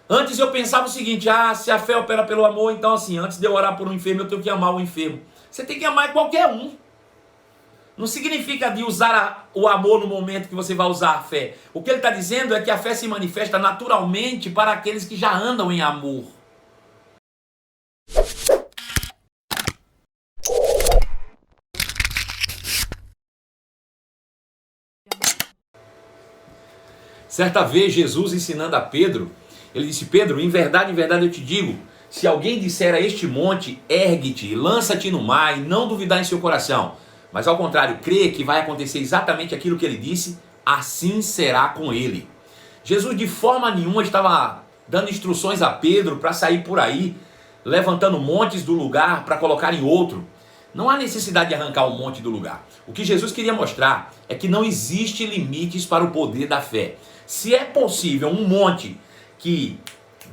Antes eu pensava o seguinte: se a fé opera pelo amor, então assim, antes de eu orar por um enfermo, eu tenho que amar o enfermo. Você tem que amar qualquer um. Não significa de usar o amor no momento que você vai usar a fé. O que ele está dizendo é que a fé se manifesta naturalmente para aqueles que já andam em amor. Certa vez, Jesus ensinando a Pedro, ele disse: Pedro, em verdade eu te digo, se alguém disser a este monte, ergue-te, lança-te no mar, e não duvidar em seu coração, mas ao contrário, crê que vai acontecer exatamente aquilo que ele disse, assim será com ele. Jesus de forma nenhuma estava dando instruções a Pedro para sair por aí, levantando montes do lugar para colocar em outro. Não há necessidade de arrancar um monte do lugar. O que Jesus queria mostrar é que não existe limites para o poder da fé. Se é possível um monte que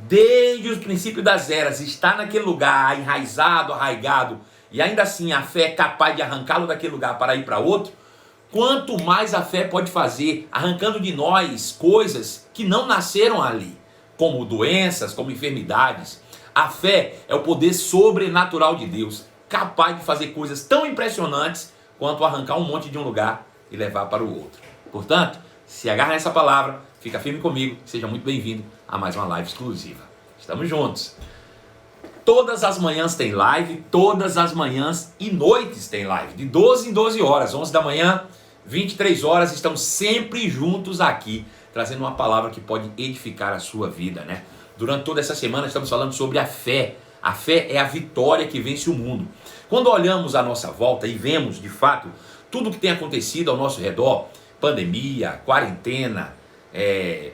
desde o princípio das eras está naquele lugar, enraizado, arraigado, e ainda assim a fé é capaz de arrancá-lo daquele lugar para ir para outro, quanto mais a fé pode fazer, arrancando de nós coisas que não nasceram ali, como doenças, como enfermidades. A fé é o poder sobrenatural de Deus, capaz de fazer coisas tão impressionantes quanto arrancar um monte de um lugar e levar para o outro. Portanto, se agarra nessa palavra, fica firme comigo, seja muito bem-vindo a mais uma live exclusiva. Estamos juntos. Todas as manhãs tem live, todas as manhãs e noites tem live, de 12 em 12 horas, 11 da manhã, 23 horas, estamos sempre juntos aqui, trazendo uma palavra que pode edificar a sua vida, né? Durante toda essa semana estamos falando sobre a fé. A fé é a vitória que vence o mundo. Quando olhamos à nossa volta e vemos, de fato, tudo o que tem acontecido ao nosso redor, pandemia, quarentena,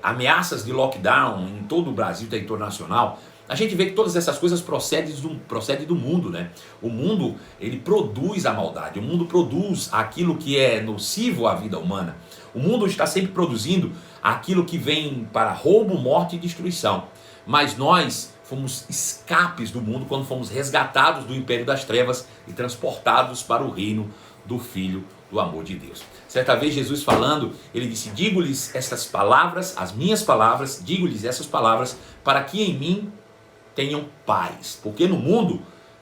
ameaças de lockdown em todo o Brasil e território nacional, a gente vê que todas essas coisas procedem do mundo, né? O mundo, ele produz a maldade, o mundo produz aquilo que é nocivo à vida humana. O mundo está sempre produzindo aquilo que vem para roubo, morte e destruição. Mas nós fomos escapes do mundo quando fomos resgatados do império das trevas e transportados para o reino do Filho do amor de Deus. Certa vez Jesus falando, ele disse: digo-lhes estas palavras, as minhas palavras, digo-lhes essas palavras, para que em mim tenham paz. Porque no mundo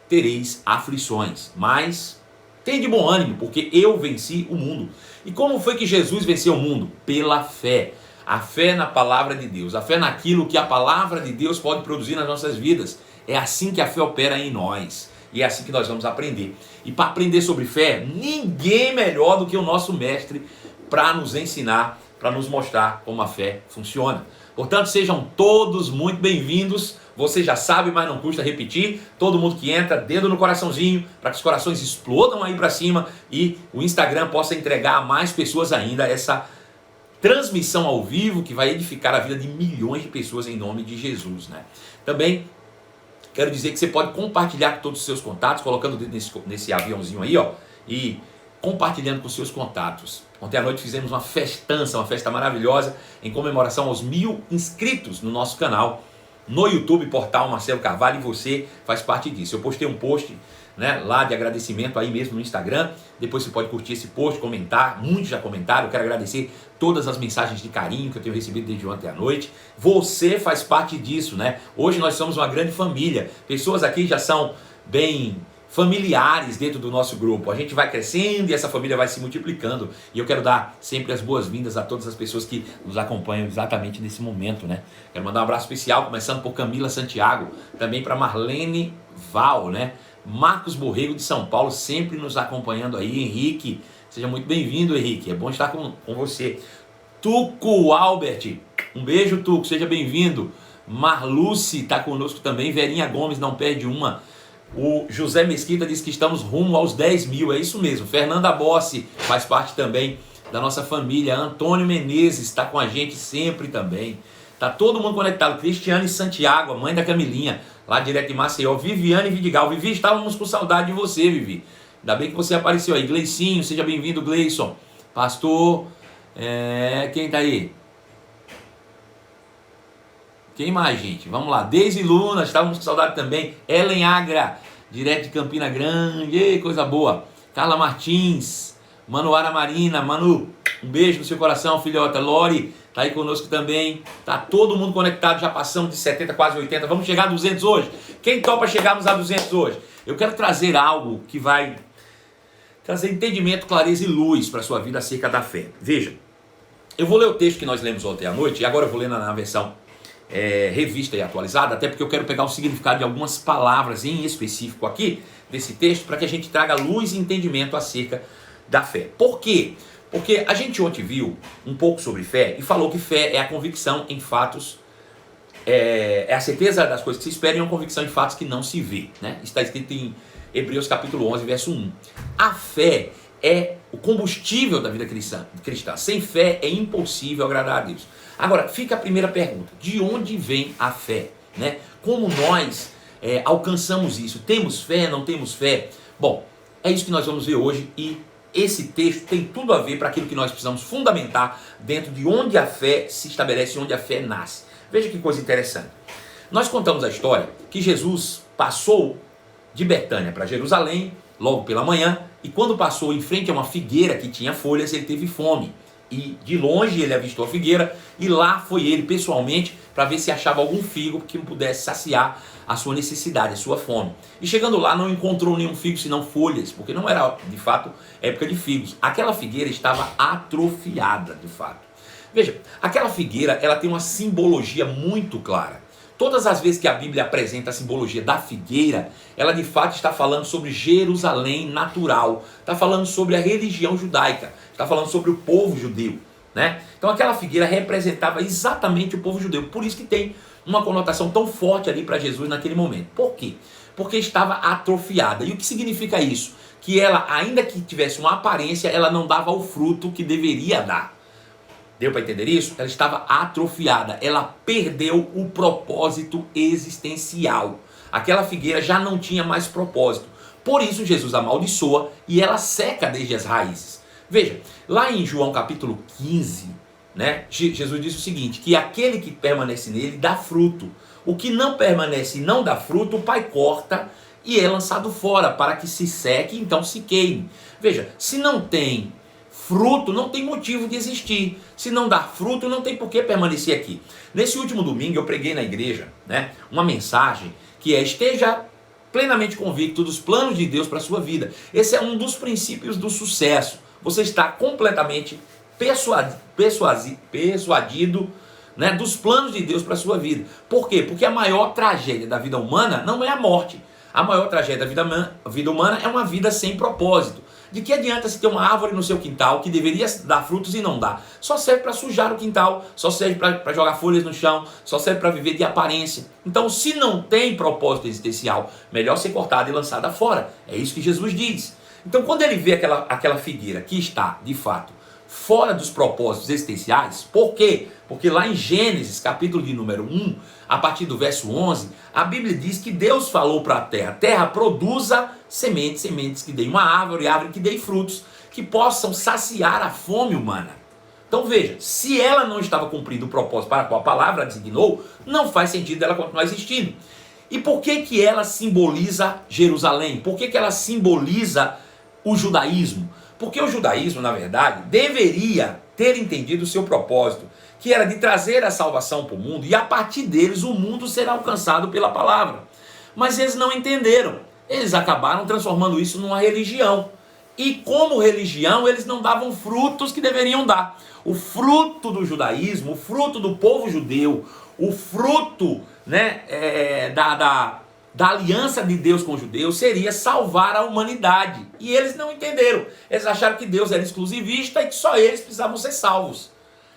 tereis aflições, mas tem de bom ânimo, porque eu venci o mundo. E como foi que Jesus venceu o mundo? Pela fé. A fé na palavra de Deus, a fé naquilo que a palavra de Deus pode produzir nas nossas vidas. É assim que a fé opera em nós. E é assim que nós vamos aprender. E para aprender sobre fé, ninguém melhor do que o nosso mestre para nos ensinar, para nos mostrar como a fé funciona. Portanto, sejam todos muito bem-vindos. Você já sabe, mas não custa repetir. Todo mundo que entra, dedo no coraçãozinho, para que os corações explodam aí para cima e o Instagram possa entregar a mais pessoas ainda essa transmissão ao vivo que vai edificar a vida de milhões de pessoas em nome de Jesus, né? Também quero dizer que você pode compartilhar com todos os seus contatos, colocando o dedo nesse aviãozinho aí, ó, e compartilhando com seus contatos. Ontem à noite fizemos uma festança, uma festa maravilhosa, em comemoração aos 1000 inscritos no nosso canal, no YouTube, portal Marcelo Carvalho, e você faz parte disso. Eu postei um post, né, lá de agradecimento aí mesmo no Instagram. Depois você pode curtir esse post, comentar. Muitos já comentaram. Eu quero agradecer todas as mensagens de carinho que eu tenho recebido desde ontem à noite. Você faz parte disso, né? Hoje nós somos uma grande família. Pessoas aqui já são bem familiares dentro do nosso grupo. A gente vai crescendo e essa família vai se multiplicando. E eu quero dar sempre as boas-vindas a todas as pessoas que nos acompanham exatamente nesse momento, né? Quero mandar um abraço especial, começando por Camila Santiago, também para Marlene Val, né? Marcos Borrego de São Paulo, sempre nos acompanhando aí. Henrique, seja muito bem-vindo, Henrique. É bom estar com você. Tuco Albert, um beijo, Tuco, seja bem-vindo. Marluce está conosco também. Verinha Gomes, não perde uma. O José Mesquita diz que estamos rumo aos 10 mil, é isso mesmo. Fernanda Bossi faz parte também da nossa família. Antônio Menezes está com a gente sempre também. Tá todo mundo conectado. Cristiane Santiago, a mãe da Camilinha, lá direto de Maceió. Viviane Vidigal. Vivi, estávamos com saudade de você, Vivi. Ainda bem que você apareceu aí. Gleicinho, seja bem-vindo, Gleison. Pastor, quem tá aí? Quem mais, gente? Vamos lá. Deise Luna, estávamos com saudade também. Ellen Agra, direto de Campina Grande. Ei, coisa boa. Carla Martins, Manuara Marina. Manu, Um beijo no seu coração, filhota. Lori tá aí conosco também. Tá todo mundo conectado, já passamos de 70, quase 80. Vamos chegar a 200 hoje? Quem topa chegarmos a 200 hoje? Eu quero trazer algo que vai trazer entendimento, clareza e luz para a sua vida acerca da fé. Veja, eu vou ler o texto que nós lemos ontem à noite, e agora eu vou ler na versão revista e atualizada, até porque eu quero pegar o significado de algumas palavras em específico aqui, desse texto, para que a gente traga luz e entendimento acerca da fé. Por quê? Porque a gente ontem viu um pouco sobre fé e falou que fé é a convicção em fatos, é a certeza das coisas que se esperam e uma convicção em fatos que não se vê, né? Está escrito em Hebreus capítulo 11, verso 1. A fé é o combustível da vida cristã. Sem fé é impossível agradar a Deus. Agora, fica a primeira pergunta: de onde vem a fé? Né? Como nós alcançamos isso? Temos fé, não temos fé? Bom, é isso que nós vamos ver hoje, e esse texto tem tudo a ver para aquilo que nós precisamos fundamentar dentro de onde a fé se estabelece, onde a fé nasce. Veja que coisa interessante. Nós contamos a história que Jesus passou de Betânia para Jerusalém logo pela manhã, e quando passou em frente a uma figueira que tinha folhas, ele teve fome. E de longe ele avistou a figueira, e lá foi ele pessoalmente para ver se achava algum figo que pudesse saciar a sua necessidade, a sua fome. E chegando lá não encontrou nenhum figo senão folhas, porque não era de fato época de figos. Aquela figueira estava atrofiada de fato. Veja, aquela figueira ela tem uma simbologia muito clara. Todas as vezes que a Bíblia apresenta a simbologia da figueira, ela de fato está falando sobre Jerusalém natural, está falando sobre a religião judaica, está falando sobre o povo judeu, né? Então aquela figueira representava exatamente o povo judeu, por isso que tem uma conotação tão forte ali para Jesus naquele momento. Por quê? Porque estava atrofiada. E o que significa isso? Que ela, ainda que tivesse uma aparência, ela não dava o fruto que deveria dar. Deu para entender isso? Ela estava atrofiada, ela perdeu o propósito existencial. Aquela figueira já não tinha mais propósito. Por isso Jesus amaldiçoa e ela seca desde as raízes. Veja, lá em João capítulo 15, né, Jesus disse o seguinte, que aquele que permanece nele dá fruto. O que não permanece e não dá fruto, o Pai corta e é lançado fora para que se seque e então se queime. Veja, se não tem fruto, não tem motivo de existir. Se não dá fruto, não tem por que permanecer aqui. Nesse último domingo eu preguei na igreja, né, uma mensagem que esteja plenamente convicto dos planos de Deus para a sua vida. Esse é um dos princípios do sucesso. Você está completamente persuadido, né, dos planos de Deus para a sua vida. Por quê? Porque a maior tragédia da vida humana não é a morte. A maior tragédia da vida humana é uma vida sem propósito. De que adianta se ter uma árvore no seu quintal que deveria dar frutos e não dá? Só serve para sujar o quintal, só serve para jogar folhas no chão, só serve para viver de aparência. Então, se não tem propósito existencial, melhor ser cortada e lançada fora. É isso que Jesus diz. Então, quando ele vê aquela figueira que está, de fato, fora dos propósitos existenciais, por quê? Porque lá em Gênesis, capítulo de número 1, a partir do verso 11, a Bíblia diz que Deus falou para a terra produza sementes, sementes que deem uma árvore, árvore que deem frutos, que possam saciar a fome humana. Então veja, se ela não estava cumprindo o propósito para o qual a palavra designou, não faz sentido ela continuar existindo. E por que que ela simboliza Jerusalém? Por que que ela simboliza o judaísmo? Porque o judaísmo, na verdade, deveria ter entendido o seu propósito, que era de trazer a salvação para o mundo, e a partir deles o mundo será alcançado pela palavra. Mas eles não entenderam. Eles acabaram transformando isso numa religião. E como religião, eles não davam frutos que deveriam dar. O fruto do judaísmo, o fruto do povo judeu, o fruto, né, da aliança de Deus com os judeus seria salvar a humanidade. E eles não entenderam. Eles acharam que Deus era exclusivista e que só eles precisavam ser salvos.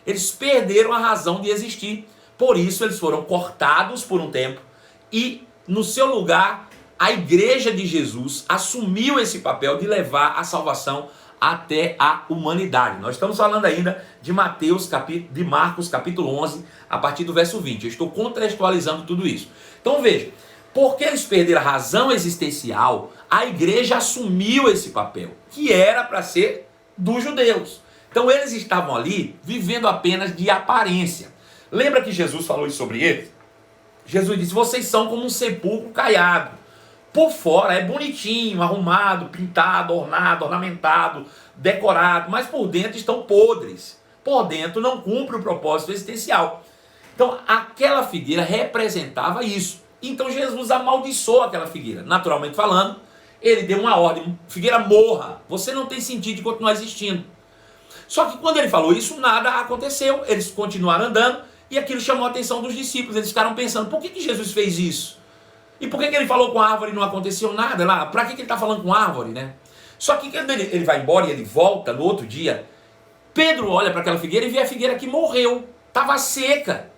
Eles perderam a razão de existir. Por isso eles foram cortados por um tempo e no seu lugar a igreja de Jesus assumiu esse papel de levar a salvação até a humanidade. Nós estamos falando ainda de Marcos capítulo 11, a partir do verso 20. Eu estou contextualizando tudo isso. Então veja, porque eles perderam a razão existencial, a igreja assumiu esse papel, que era para ser dos judeus. Então eles estavam ali vivendo apenas de aparência. Lembra que Jesus falou isso sobre eles? Jesus disse, vocês são como um sepulcro caiado. Por fora é bonitinho, arrumado, pintado, ornado, ornamentado, decorado, mas por dentro estão podres. Por dentro não cumpre o propósito existencial. Então aquela figueira representava isso. Então Jesus amaldiçoou aquela figueira. Naturalmente falando, ele deu uma ordem: figueira, morra, você não tem sentido de continuar existindo. Só que quando ele falou isso, nada aconteceu. Eles continuaram andando e aquilo chamou a atenção dos discípulos. Eles ficaram pensando: por que Jesus fez isso? E por que ele falou com a árvore e não aconteceu nada lá? Para que ele está falando com a árvore, né? Só que quando ele vai embora e ele volta no outro dia, Pedro olha para aquela figueira e vê a figueira que morreu, estava seca.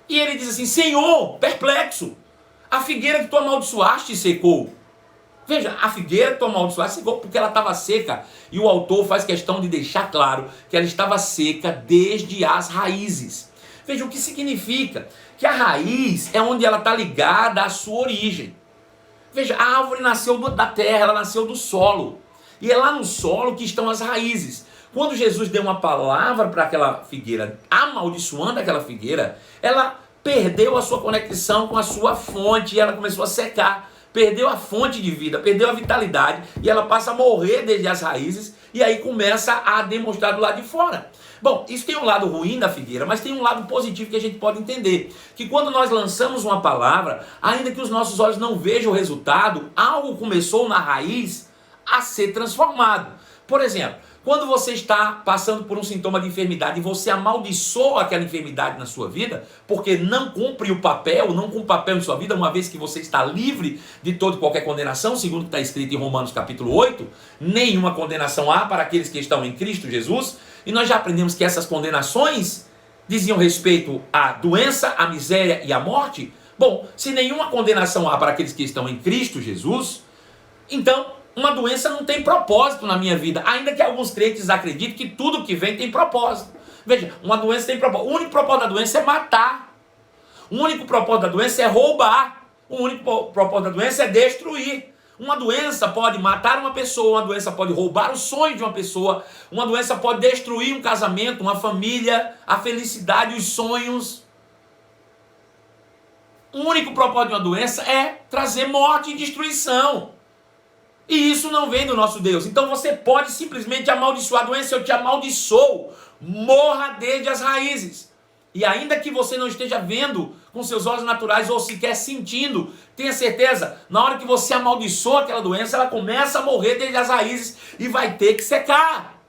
E ele diz assim: Senhor, perplexo, a figueira que tu amaldiçoaste secou. Veja, a figueira que tu amaldiçoaste secou porque ela estava seca. E o autor faz questão de deixar claro que ela estava seca desde as raízes. Veja, o que significa? Que a raiz é onde ela está ligada à sua origem. Veja, a árvore nasceu da terra, ela nasceu do solo. E é lá no solo que estão as raízes. Quando Jesus deu uma palavra para aquela figueira, amaldiçoando aquela figueira, ela perdeu a sua conexão com a sua fonte e ela começou a secar. Perdeu a fonte de vida, perdeu a vitalidade e ela passa a morrer desde as raízes e aí começa a demonstrar do lado de fora. Bom, isso tem um lado ruim da figueira, mas tem um lado positivo que a gente pode entender. Que quando nós lançamos uma palavra, ainda que os nossos olhos não vejam o resultado, algo começou na raiz a ser transformado. Por exemplo, quando você está passando por um sintoma de enfermidade e você amaldiçoa aquela enfermidade na sua vida, porque não cumpre o papel, não cumpre o papel em sua vida, uma vez que você está livre de toda e qualquer condenação, segundo o que está escrito em Romanos capítulo 8, nenhuma condenação há para aqueles que estão em Cristo Jesus, e nós já aprendemos que essas condenações diziam respeito à doença, à miséria e à morte. Bom, se nenhuma condenação há para aqueles que estão em Cristo Jesus, então uma doença não tem propósito na minha vida, ainda que alguns crentes acreditem que tudo que vem tem propósito. Veja, uma doença tem propósito. O único propósito da doença é matar. O único propósito da doença é roubar. O único propósito da doença é destruir. Uma doença pode matar uma pessoa, uma doença pode roubar o sonho de uma pessoa, uma doença pode destruir um casamento, uma família, a felicidade, os sonhos. O único propósito de uma doença é trazer morte e destruição. E isso não vem do nosso Deus. Então você pode simplesmente amaldiçoar a doença. Eu te amaldiçoo. Morra desde as raízes. E ainda que você não esteja vendo com seus olhos naturais ou sequer sentindo, tenha certeza, na hora que você amaldiçoa aquela doença, ela começa a morrer desde as raízes e vai ter que secar.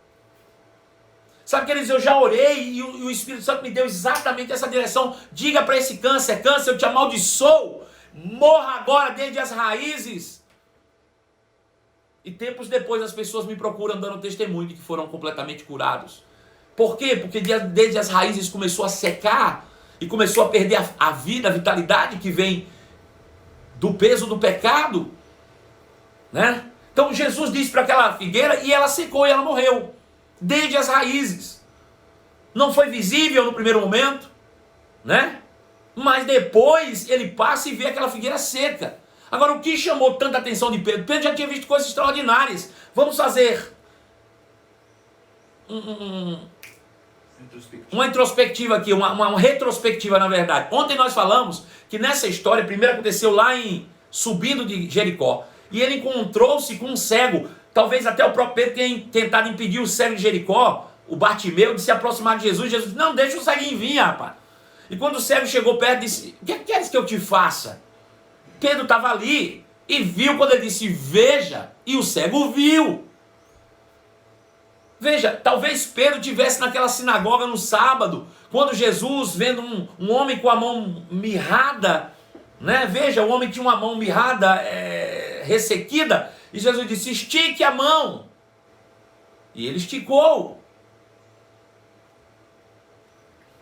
Sabe, queridos, eu já orei e o Espírito Santo me deu exatamente essa direção. Diga para esse câncer: câncer, eu te amaldiçoo. Morra agora desde as raízes. E tempos depois as pessoas me procuram dando testemunho de que foram completamente curados. Por quê? Porque desde as raízes começou a secar e começou a perder a vida, a vitalidade que vem do peso do pecado, né? Então Jesus disse para aquela figueira e ela secou e ela morreu. Desde as raízes. Não foi visível no primeiro momento, né? Mas depois ele passa e vê aquela figueira seca. Agora, o que chamou tanta atenção de Pedro? Pedro já tinha visto coisas extraordinárias. Vamos fazer uma introspectiva aqui, uma retrospectiva, na verdade. Ontem nós falamos que nessa história, primeiro aconteceu lá subindo de Jericó. E ele encontrou-se com um cego. Talvez até o próprio Pedro tenha tentado impedir o cego de Jericó, o Bartimeu, de se aproximar de Jesus. Jesus disse: não, deixa o ceguinho vir, rapaz. E quando o cego chegou perto, disse: o que queres que eu te faça? Pedro estava ali e viu quando ele disse: veja, e o cego viu. Veja, talvez Pedro estivesse naquela sinagoga no sábado, quando Jesus, vendo um homem com a mão mirrada, né? Veja, o homem tinha uma mão mirrada, ressequida, e Jesus disse: estique a mão. E ele esticou.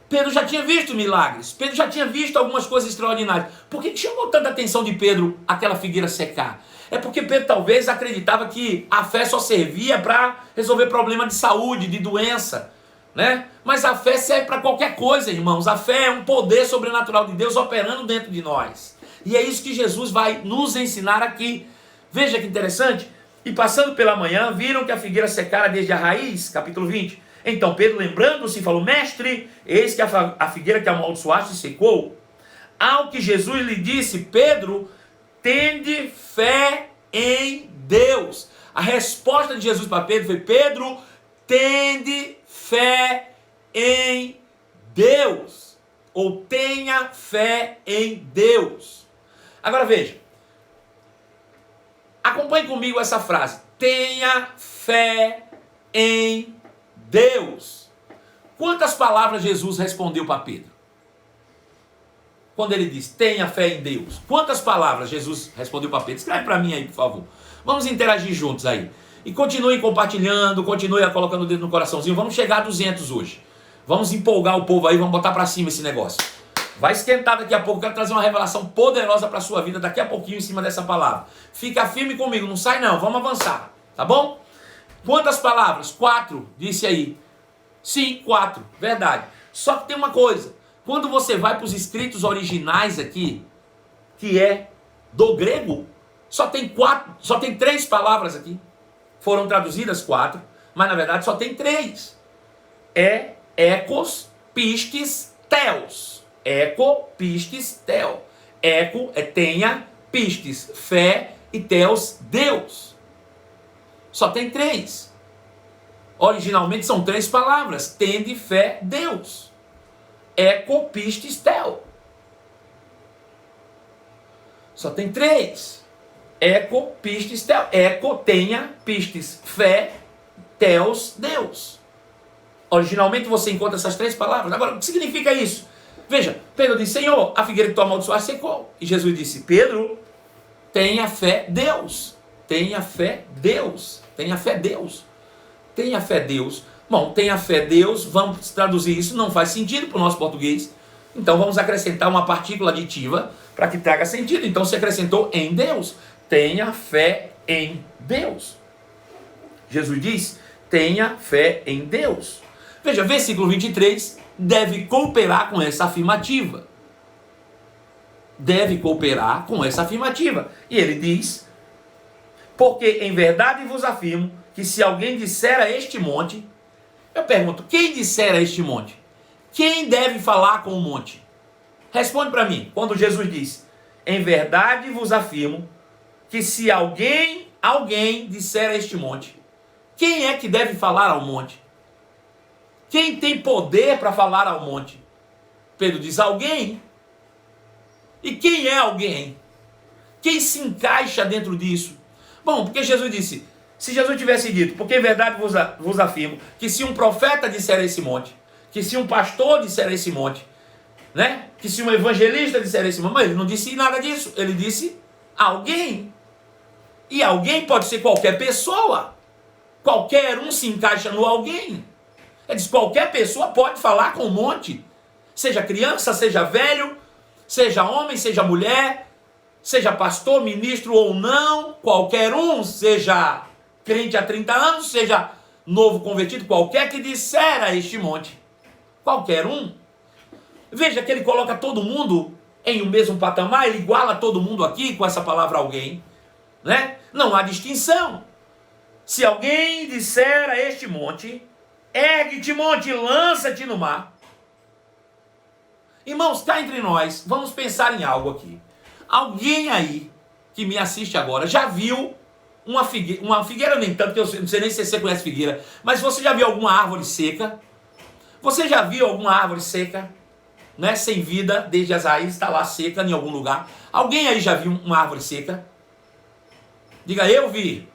Pedro já tinha visto milagres, Pedro já tinha visto algumas coisas extraordinárias. Por que chamou tanta atenção de Pedro aquela figueira secar? É porque Pedro talvez acreditava que a fé só servia para resolver problema de saúde, de doença, né? Mas a fé serve para qualquer coisa, irmãos. A fé é um poder sobrenatural de Deus operando dentro de nós. E é isso que Jesus vai nos ensinar aqui. Veja que interessante. E passando pela manhã, viram que a figueira secara desde a raiz, capítulo 20. Então Pedro, lembrando-se, falou: mestre, eis que a figueira que amaldiçoaste secou. Ao que Jesus lhe disse: Pedro, tende fé em Deus. A resposta de Jesus para Pedro foi: Pedro, tende fé em Deus. Ou tenha fé em Deus. Agora veja. Acompanhe comigo essa frase. Tenha fé em Deus. Quantas palavras Jesus respondeu para Pedro? Quando ele diz, tenha fé em Deus. Quantas palavras Jesus respondeu para Pedro? Escreve para mim aí, por favor. Vamos interagir juntos aí. E continue compartilhando, continue colocando o dedo no coraçãozinho. Vamos chegar a 200 hoje. Vamos empolgar o povo aí, vamos botar para cima esse negócio. Vai esquentar daqui a pouco, quero trazer uma revelação poderosa para a sua vida daqui a pouquinho em cima dessa palavra. Fica firme comigo, não sai não, vamos avançar, tá bom? Quantas palavras? 4, disse aí. Sim, 4, verdade. Só que tem uma coisa, quando você vai para os escritos originais aqui, que é do grego, só tem 3 palavras aqui. Foram traduzidas 4, mas na verdade só tem 3. É ecos, pistes, teos. Eco, pistes, tel. Eco é tenha, pistes, fé e teos, Deus. Só tem 3. Originalmente são 3 palavras. Tende, fé, Deus. Eco, pistes, tel. Só tem 3. Eco, pistes, tel. Eco, tenha, pistes, fé, teos, Deus. Originalmente você encontra essas 3 palavras. Agora, o que significa isso? Veja, Pedro disse, Senhor, a figueira que tu amaldiçoaste secou. E Jesus disse, Pedro, tenha fé, Deus. Tenha fé, Deus. Tenha fé, Deus. Tenha fé, Deus. Bom, tenha fé, Deus, vamos traduzir isso, não faz sentido para o nosso português. Então vamos acrescentar uma partícula aditiva para que traga sentido. Então se acrescentou em Deus. Tenha fé em Deus. Jesus diz, tenha fé em Deus. Veja, versículo 23, deve cooperar com essa afirmativa. Deve cooperar com essa afirmativa. E ele diz, porque em verdade vos afirmo, que se alguém disser a este monte, eu pergunto, quem disser a este monte? Quem deve falar com o monte? Responde para mim, quando Jesus diz, em verdade vos afirmo, que se alguém disser a este monte, quem é que deve falar ao monte? Quem tem poder para falar ao monte? Pedro diz, alguém. E quem é alguém? Quem se encaixa dentro disso? Bom, porque Jesus disse, se Jesus tivesse dito, porque em verdade vos afirmo, que se um profeta disser a esse monte, que se um pastor disser a esse monte, né? Que se um evangelista disser a esse monte, mas ele não disse nada disso, ele disse alguém. E alguém pode ser qualquer pessoa. Qualquer um se encaixa no alguém. Ele diz, qualquer pessoa pode falar com um monte. Seja criança, seja velho, seja homem, seja mulher, seja pastor, ministro ou não, qualquer um, seja crente há 30 anos, seja novo convertido, qualquer que disser a este monte. Qualquer um. Veja que ele coloca todo mundo em um mesmo patamar, ele iguala todo mundo aqui com essa palavra alguém. Né? Não há distinção. Se alguém disser a este monte, ergue-te, monte, lança-te no mar. Irmãos, cá entre nós, vamos pensar em algo aqui. Alguém aí que me assiste agora já viu uma figueira nem tanto, que eu não sei nem se você conhece figueira, mas você já viu alguma árvore seca? Você já viu alguma árvore seca, né, sem vida, desde as raízes, está lá seca em algum lugar? Alguém aí já viu uma árvore seca? Diga, eu vi.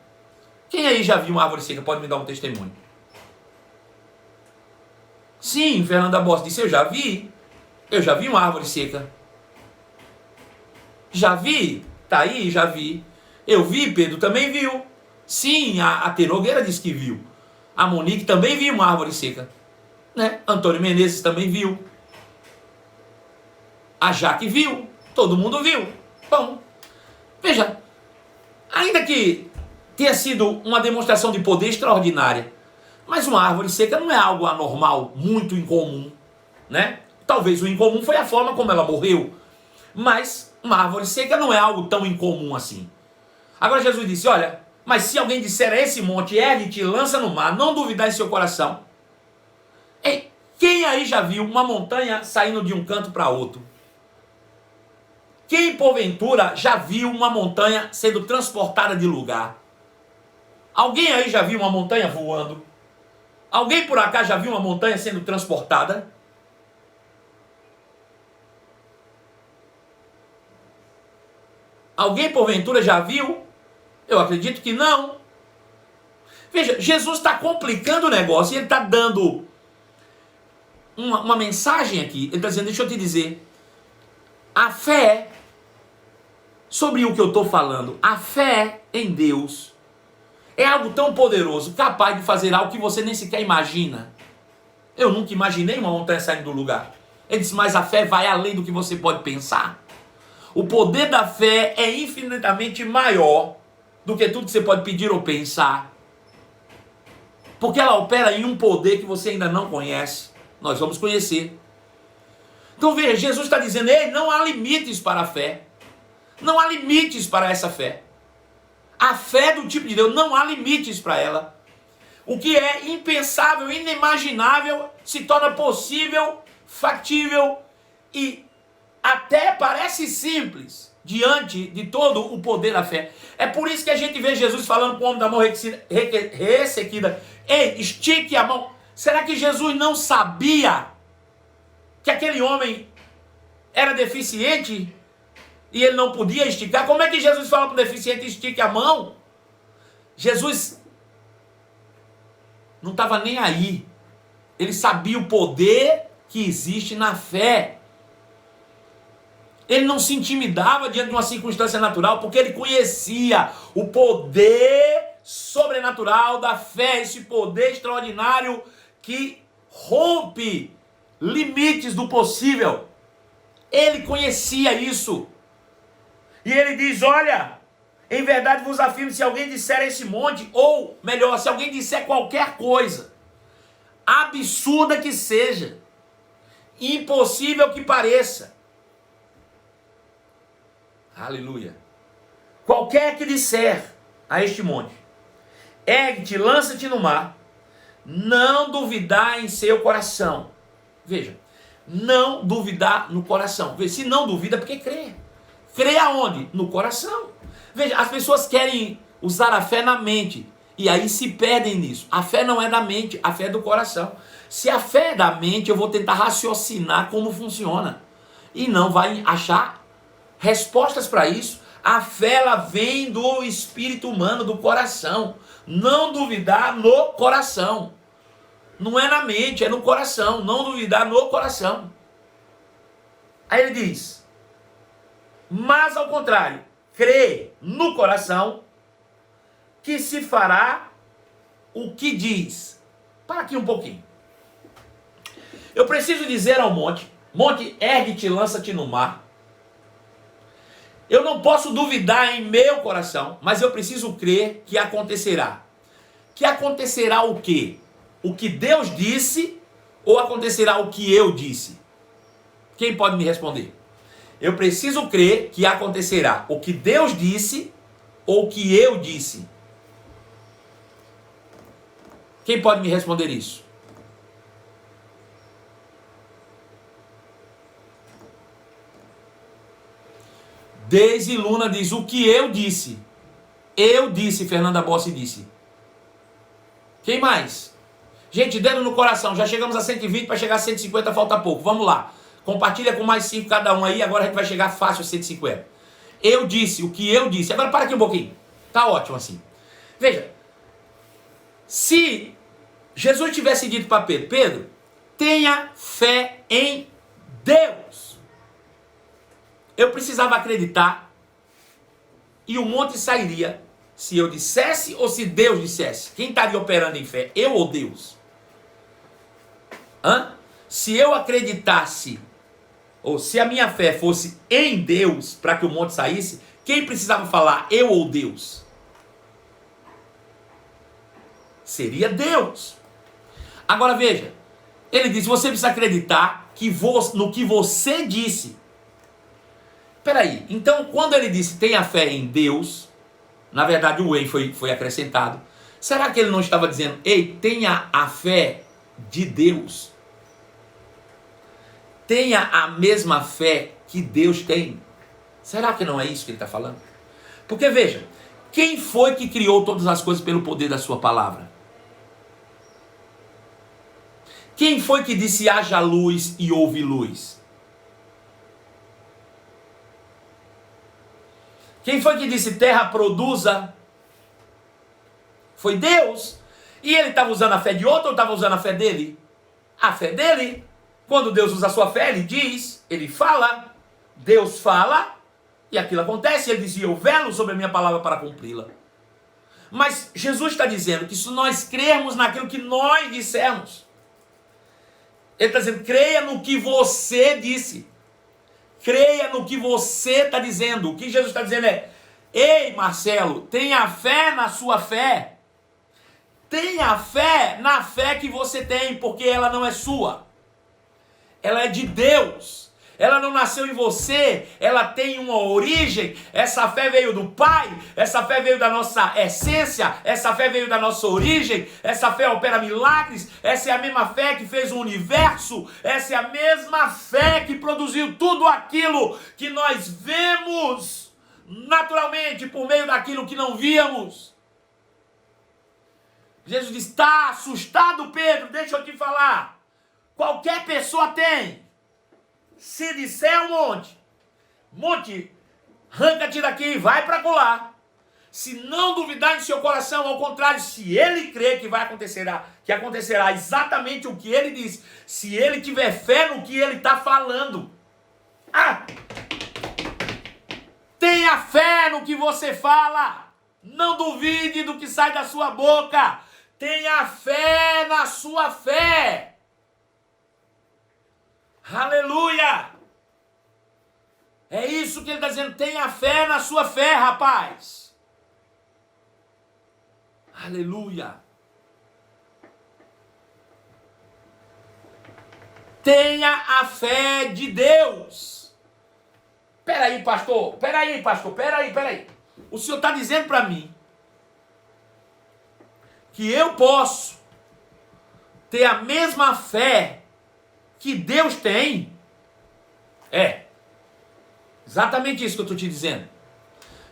Quem aí já viu uma árvore seca? Pode me dar um testemunho. Sim, Fernanda Bossa disse, eu já vi. Eu já vi uma árvore seca. Já vi? Tá aí, já vi. Eu vi, Pedro também viu. Sim, a T. Nogueira disse que viu. A Monique também viu uma árvore seca. Né? Antônio Menezes também viu. A Jaque viu. Todo mundo viu. Bom, veja, ainda que tenha sido uma demonstração de poder extraordinária, mas uma árvore seca não é algo anormal, muito incomum, né? Talvez o incomum foi a forma como ela morreu, mas uma árvore seca não é algo tão incomum assim. Agora Jesus disse, olha, mas se alguém disser a esse monte, ergue-te e lança no mar, não duvidar em seu coração. Ei, quem aí já viu uma montanha saindo de um canto para outro? Quem porventura já viu uma montanha sendo transportada de lugar? Alguém aí já viu uma montanha voando? Alguém por acaso já viu uma montanha sendo transportada? Alguém porventura já viu? Eu acredito que não. Veja, Jesus está complicando o negócio e ele está dando uma mensagem aqui. Ele está dizendo, deixa eu te dizer, a fé, sobre o que eu estou falando, a fé em Deus é algo tão poderoso, capaz de fazer algo que você nem sequer imagina. Eu nunca imaginei uma montanha saindo do lugar. Ele disse, mas a fé vai além do que você pode pensar. O poder da fé é infinitamente maior do que tudo que você pode pedir ou pensar. Porque ela opera em um poder que você ainda não conhece. Nós vamos conhecer. Então veja, Jesus está dizendo, ei, não há limites para a fé. Não há limites para essa fé. A fé do tipo de Deus, não há limites para ela. O que é impensável, inimaginável, se torna possível, factível e até parece simples diante de todo o poder da fé. É por isso que a gente vê Jesus falando com o homem da mão ressequida, ei, estique a mão. Será que Jesus não sabia que aquele homem era deficiente e ele não podia esticar? Como é que Jesus fala para o deficiente, estique a mão? Jesus não estava nem aí. Ele sabia o poder que existe na fé. Ele não se intimidava diante de uma circunstância natural, porque ele conhecia o poder sobrenatural da fé, esse poder extraordinário que rompe limites do possível. Ele conhecia isso. E ele diz, olha, em verdade vos afirmo, se alguém disser esse monte, ou melhor, se alguém disser qualquer coisa, absurda que seja, impossível que pareça, aleluia, qualquer que disser a este monte, ergue-te, lança-te no mar, não duvidar em seu coração. Veja, não duvidar no coração. Veja, se não duvida, porque crê. Crê aonde? No coração. Veja, as pessoas querem usar a fé na mente e aí se perdem nisso. A fé não é da mente, a fé é do coração. Se a fé é da mente, eu vou tentar raciocinar como funciona e não vai achar respostas para isso. A fé, ela vem do espírito humano, do coração. Não duvidar no coração. Não é na mente, é no coração. Não duvidar no coração. Aí ele diz, mas ao contrário, crê no coração que se fará o que diz. Para aqui um pouquinho. Eu preciso dizer ao monte, monte, ergue-te, lança-te no mar. Eu não posso duvidar em meu coração, mas eu preciso crer que acontecerá. Que acontecerá o quê? O que Deus disse ou acontecerá o que eu disse? Quem pode me responder? Eu preciso crer que acontecerá o que Deus disse ou o que eu disse. Quem pode me responder isso? Deise Luna diz, o que eu disse. Eu disse, Fernanda Bossi disse. Quem mais? Gente, dedo no coração, já chegamos a 120, para chegar a 150 falta pouco. Vamos lá. Compartilha com mais 5 cada um aí, agora a gente vai chegar fácil a 150. Eu disse, o que eu disse. Agora para aqui um pouquinho. Tá ótimo assim. Veja, se Jesus tivesse dito para Pedro, Pedro, tenha fé em Deus. Eu precisava acreditar e o monte sairia se eu dissesse ou se Deus dissesse. Quem estaria operando em fé? Eu ou Deus? Se eu acreditasse, ou se a minha fé fosse em Deus para que o monte saísse, quem precisava falar? Eu ou Deus? Seria Deus. Agora veja, ele disse, você precisa acreditar no que você disse. Peraí, então quando ele disse tenha fé em Deus, na verdade o "em" foi acrescentado, será que ele não estava dizendo, ei, tenha a fé de Deus? Tenha a mesma fé que Deus tem? Será que não é isso que ele está falando? Porque veja, quem foi que criou todas as coisas pelo poder da sua palavra? Quem foi que disse haja luz e houve luz? Quem foi que disse terra produza? Foi Deus. E ele estava usando a fé de outro ou estava usando a fé dele? A fé dele. Quando Deus usa a sua fé, ele diz, ele fala, Deus fala, e aquilo acontece. Ele dizia, eu velo sobre a minha palavra para cumpri-la. Mas Jesus está dizendo que se nós crermos naquilo que nós dissemos, ele está dizendo, creia no que você disse. Creia no que você está dizendo. O que Jesus está dizendo é, ei Marcelo, tenha fé na sua fé. Tenha fé na fé que você tem, porque ela não é sua. Ela é de Deus. Ela não nasceu em você, ela tem uma origem. Essa fé veio do Pai, essa fé veio da nossa essência, essa fé veio da nossa origem, essa fé opera milagres, essa é a mesma fé que fez o universo, essa é a mesma fé que produziu tudo aquilo que nós vemos naturalmente por meio daquilo que não víamos. Jesus diz, está assustado, Pedro? Deixa eu te falar. Qualquer pessoa tem. Se disser um monte, arranca-te daqui, vai para colar. Se não duvidar em seu coração, ao contrário, se ele crer que acontecerá exatamente o que ele diz, se ele tiver fé no que ele está falando. Tenha fé no que você fala. Não duvide do que sai da sua boca. Tenha fé na sua fé. Aleluia! É isso que ele está dizendo. Tenha fé na sua fé, rapaz. Aleluia! Tenha a fé de Deus. Peraí, pastor. Peraí. O senhor está dizendo para mim que eu posso ter a mesma fé que Deus tem? É exatamente isso que eu estou te dizendo.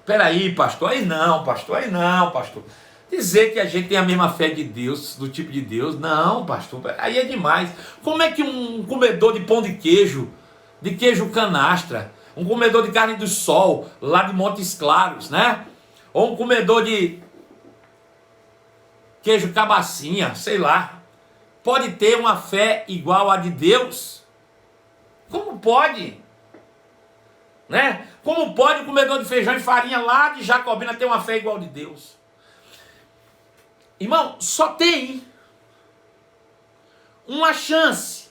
Peraí, pastor. Aí não, pastor. Dizer que a gente tem a mesma fé de Deus, do tipo de Deus, não, pastor. Aí é demais. Como é que um comedor de pão de queijo canastra, um comedor de carne do sol, lá de Montes Claros, né? Ou um comedor de queijo cabacinha, sei lá, pode ter uma fé igual a de Deus? Como pode? Né? Como pode um comedor de feijão e farinha lá de Jacobina ter uma fé igual a de Deus? Irmão, só tem uma chance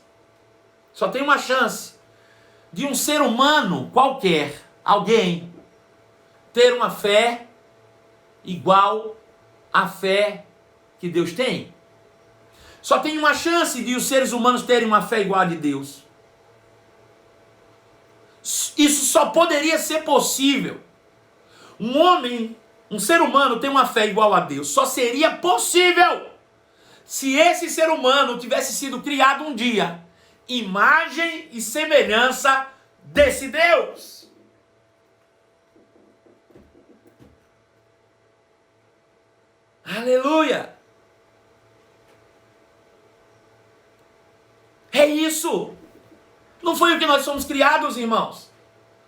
de um ser humano qualquer, alguém, ter uma fé igual à fé que Deus tem. Só tem uma chance de os seres humanos terem uma fé igual a de Deus. Isso só poderia ser possível. Um ser humano tem uma fé igual a Deus. Só seria possível se esse ser humano tivesse sido criado um dia, imagem e semelhança desse Deus. Aleluia! É isso. Não foi o que nós fomos criados, irmãos.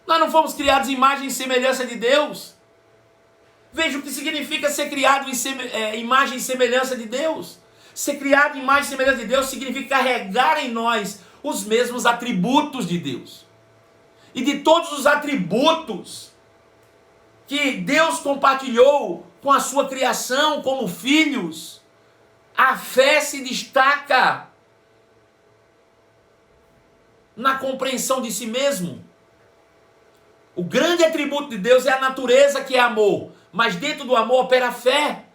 Nós não fomos criados em imagem e semelhança de Deus. Veja o que significa ser criado em imagem e semelhança de Deus. Ser criado em imagem e semelhança de Deus significa carregar em nós os mesmos atributos de Deus. E de todos os atributos que Deus compartilhou com a sua criação como filhos, a fé se destaca na compreensão de si mesmo. O grande atributo de Deus é a natureza, que é amor. Mas dentro do amor opera a fé.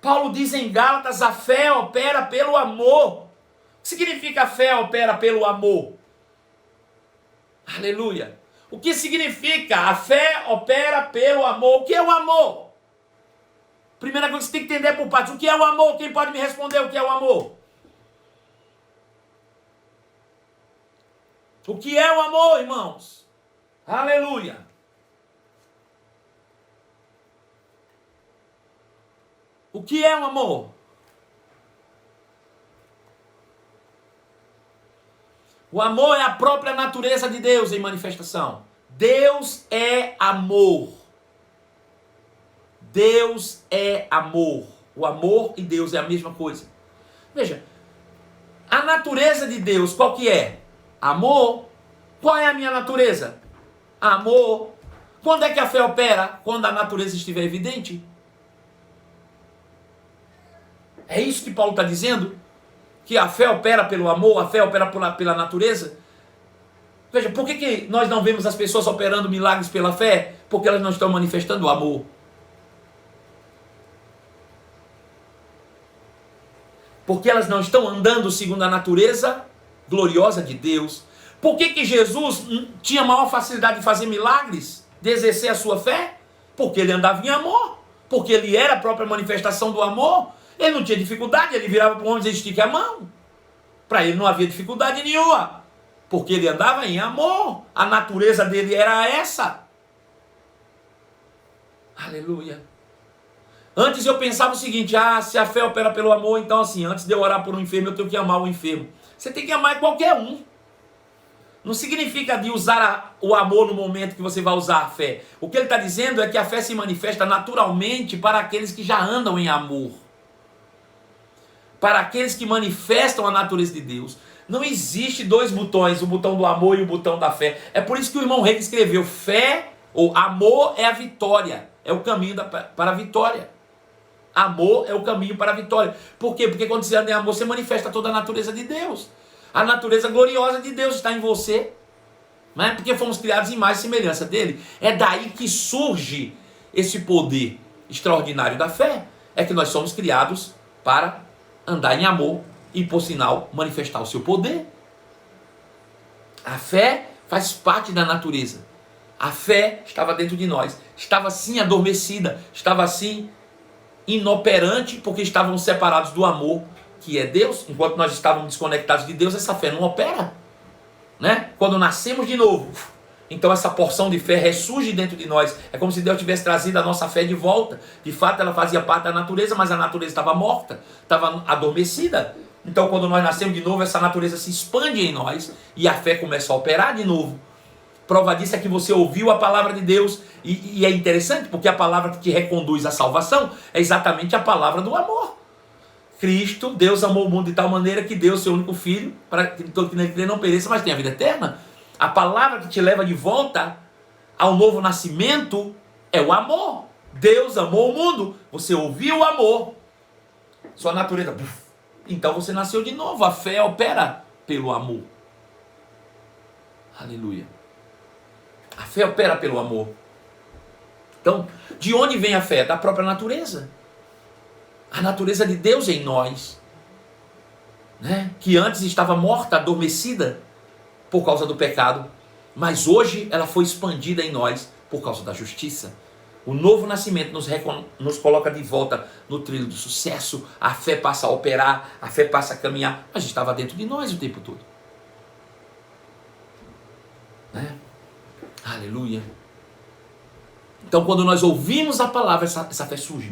Paulo diz em Gálatas, a fé opera pelo amor. O que significa a fé opera pelo amor? Aleluia. O que significa a fé opera pelo amor? O que é o amor? Primeira coisa que você tem que entender por partes. O que é o amor? Quem pode me responder o que é o amor? O que é o amor, irmãos? Aleluia. O que é o amor? O amor é a própria natureza de Deus em manifestação. Deus é amor. Deus é amor. O amor e Deus é a mesma coisa. Veja, a natureza de Deus qual que é? Amor. Qual é a minha natureza? Amor. Quando é que a fé opera? Quando a natureza estiver evidente. É isso que Paulo está dizendo? Que a fé opera pelo amor, a fé opera pela natureza? Veja, por que nós não vemos as pessoas operando milagres pela fé? Porque elas não estão manifestando o amor. Porque elas não estão andando segundo a natureza gloriosa de Deus. Por que Jesus tinha maior facilidade de fazer milagres, de exercer a sua fé? Porque ele andava em amor. Porque ele era a própria manifestação do amor. Ele não tinha dificuldade, ele virava para o homem e dizia, estique a mão. Para ele não havia dificuldade nenhuma. Porque ele andava em amor. A natureza dele era essa. Aleluia. Antes eu pensava o seguinte, se a fé opera pelo amor, então assim, antes de eu orar por um enfermo, eu tenho que amar o enfermo. Você tem que amar qualquer um. Não significa de usar o amor no momento que você vai usar a fé. O que ele está dizendo é que a fé se manifesta naturalmente para aqueles que já andam em amor. Para aqueles que manifestam a natureza de Deus. Não existe dois botões, o botão do amor e o botão da fé. É por isso que o irmão Reis escreveu, fé ou amor é a vitória. É o caminho para a vitória. Amor é o caminho para a vitória. Por quê? Porque quando você anda em amor, você manifesta toda a natureza de Deus. A natureza gloriosa de Deus está em você. Não é? Porque fomos criados em imagem e semelhança dele. É daí que surge esse poder extraordinário da fé. É que nós somos criados para andar em amor e, por sinal, manifestar o seu poder. A fé faz parte da natureza. A fé estava dentro de nós. Estava assim adormecida. Estava assim inoperante, porque estavam separados do amor, que é Deus. Enquanto nós estávamos desconectados de Deus, essa fé não opera, né? Quando nascemos de novo, então essa porção de fé ressurge dentro de nós. É como se Deus tivesse trazido a nossa fé de volta. De fato, ela fazia parte da natureza, mas a natureza estava morta, estava adormecida. Então, quando nós nascemos de novo, essa natureza se expande em nós e a fé começa a operar de novo. Prova disso é que você ouviu a palavra de Deus e é interessante porque a palavra que te reconduz à salvação é exatamente a palavra do amor. Cristo, Deus amou o mundo de tal maneira que deu o seu único filho para que todo que nele crê não pereça, mas tenha a vida eterna. A palavra que te leva de volta ao novo nascimento é o amor. Deus amou o mundo, você ouviu o amor, sua natureza, então você nasceu de novo. A fé opera pelo amor. Aleluia. A fé opera pelo amor. Então, de onde vem a fé? Da própria natureza. A natureza de Deus em nós, né? Que antes estava morta, adormecida por causa do pecado, mas hoje ela foi expandida em nós por causa da justiça. O novo nascimento nos coloca de volta no trilho do sucesso. A fé passa a operar, a fé passa a caminhar, mas estava dentro de nós o tempo todo, né? Aleluia. Então, quando nós ouvimos a palavra, essa fé surge,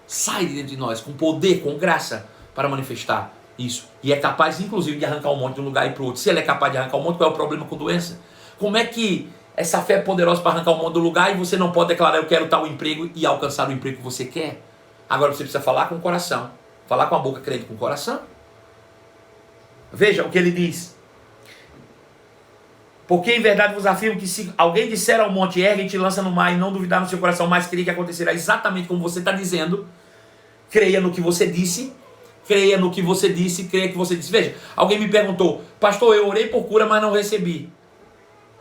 sai de dentro de nós com poder, com graça para manifestar isso. E é capaz, inclusive, de arrancar um monte de um lugar e para o outro. Se ele é capaz de arrancar um monte, qual é o problema com doença? Como é que essa fé é poderosa para arrancar um monte do lugar e você não pode declarar, eu quero tal emprego e alcançar o emprego que você quer? Agora você precisa falar com o coração. Falar com a boca, crendo com o coração. Veja o que ele diz. Porque em verdade vos afirmo que se alguém disser ao monte, ergue e te lança no mar, e não duvidar no seu coração, mas crer que acontecerá exatamente como você está dizendo, creia no que você disse, creia no que você disse, creia que você disse. Veja, alguém me perguntou, pastor, eu orei por cura, mas não recebi.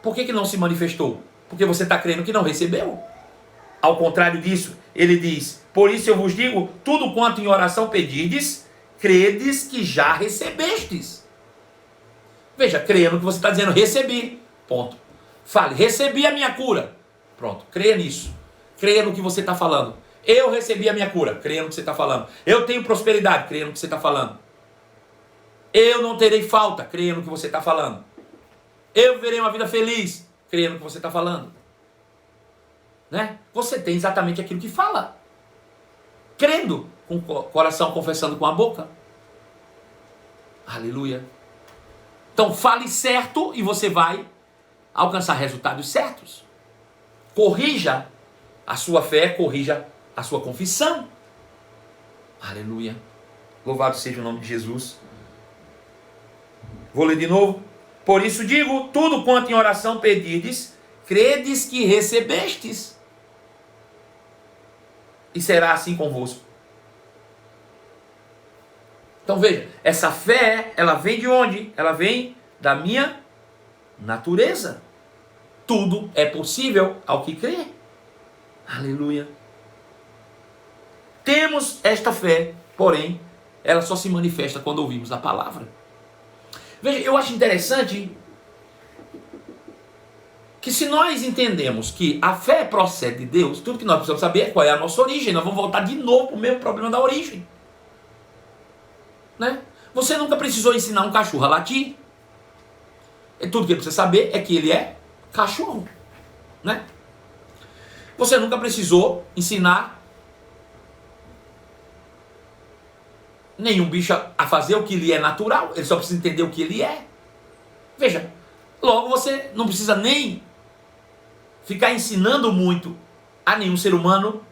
Por que não se manifestou? Porque você está crendo que não recebeu. Ao contrário disso, ele diz, por isso eu vos digo, tudo quanto em oração pedirdes, credes que já recebestes. Veja, creia no que você está dizendo, recebi, ponto. Fale, recebi a minha cura, pronto, creia nisso. Creia no que você está falando. Eu recebi a minha cura, creia no que você está falando. Eu tenho prosperidade, creia no que você está falando. Eu não terei falta, creia no que você está falando. Eu viverei uma vida feliz, creia no que você está falando. Né? Você tem exatamente aquilo que fala. Crendo com o coração, confessando com a boca. Aleluia. Então fale certo e você vai alcançar resultados certos. Corrija a sua fé, corrija a sua confissão. Aleluia. Louvado seja o nome de Jesus. Vou ler de novo. Por isso digo, tudo quanto em oração pedirdes, credes que recebestes, e será assim convosco. Então veja, essa fé, ela vem de onde? Ela vem da minha natureza. Tudo é possível ao que crê. Aleluia. Temos esta fé, porém, ela só se manifesta quando ouvimos a palavra. Veja, eu acho interessante que se nós entendemos que a fé procede de Deus, tudo que nós precisamos saber é qual é a nossa origem. Nós vamos voltar de novo para o mesmo problema da origem. Né? Você nunca precisou ensinar um cachorro a latir. Tudo que ele precisa saber é que ele é cachorro. Né? Você nunca precisou ensinar nenhum bicho a fazer o que lhe é natural. Ele só precisa entender o que ele é. Veja, logo você não precisa nem ficar ensinando muito a nenhum ser humano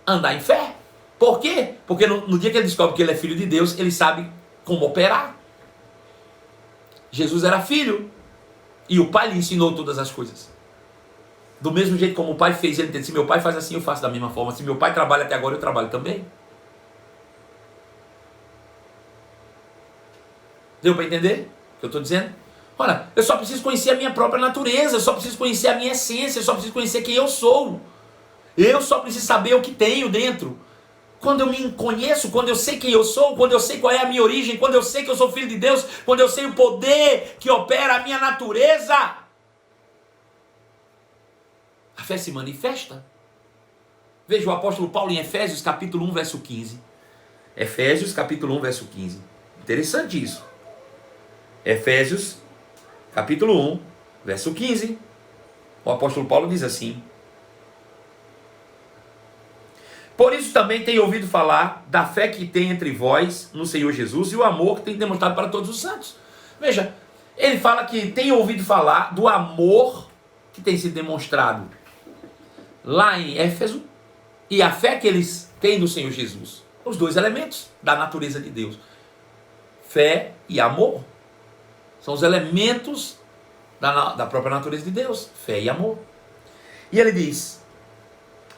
andar em fé. Por quê? Porque no dia que ele descobre que ele é filho de Deus, ele sabe como operar. Jesus era filho e o pai lhe ensinou todas as coisas. Do mesmo jeito como o pai fez, ele disse: se meu pai faz assim, eu faço da mesma forma. Se meu pai trabalha até agora, eu trabalho também. Deu para entender o que eu estou dizendo? Olha, eu só preciso conhecer a minha própria natureza, eu só preciso conhecer a minha essência, eu só preciso conhecer quem eu sou. Eu só preciso saber o que tenho dentro. Quando eu me conheço, quando eu sei quem eu sou, quando eu sei qual é a minha origem, quando eu sei que eu sou filho de Deus, quando eu sei o poder que opera a minha natureza, a fé se manifesta. Veja o apóstolo Paulo em Efésios capítulo 1, verso 15. Efésios capítulo 1, verso 15. Interessante isso. Efésios capítulo 1, verso 15. O apóstolo Paulo diz assim: por isso também tenho ouvido falar da fé que tem entre vós no Senhor Jesus e o amor que tem demonstrado para todos os santos. Veja, ele fala que tem ouvido falar do amor que tem sido demonstrado lá em Éfeso e a fé que eles têm no Senhor Jesus. Os dois elementos da natureza de Deus. Fé e amor. São os elementos da própria natureza de Deus. Fé e amor. E ele diz: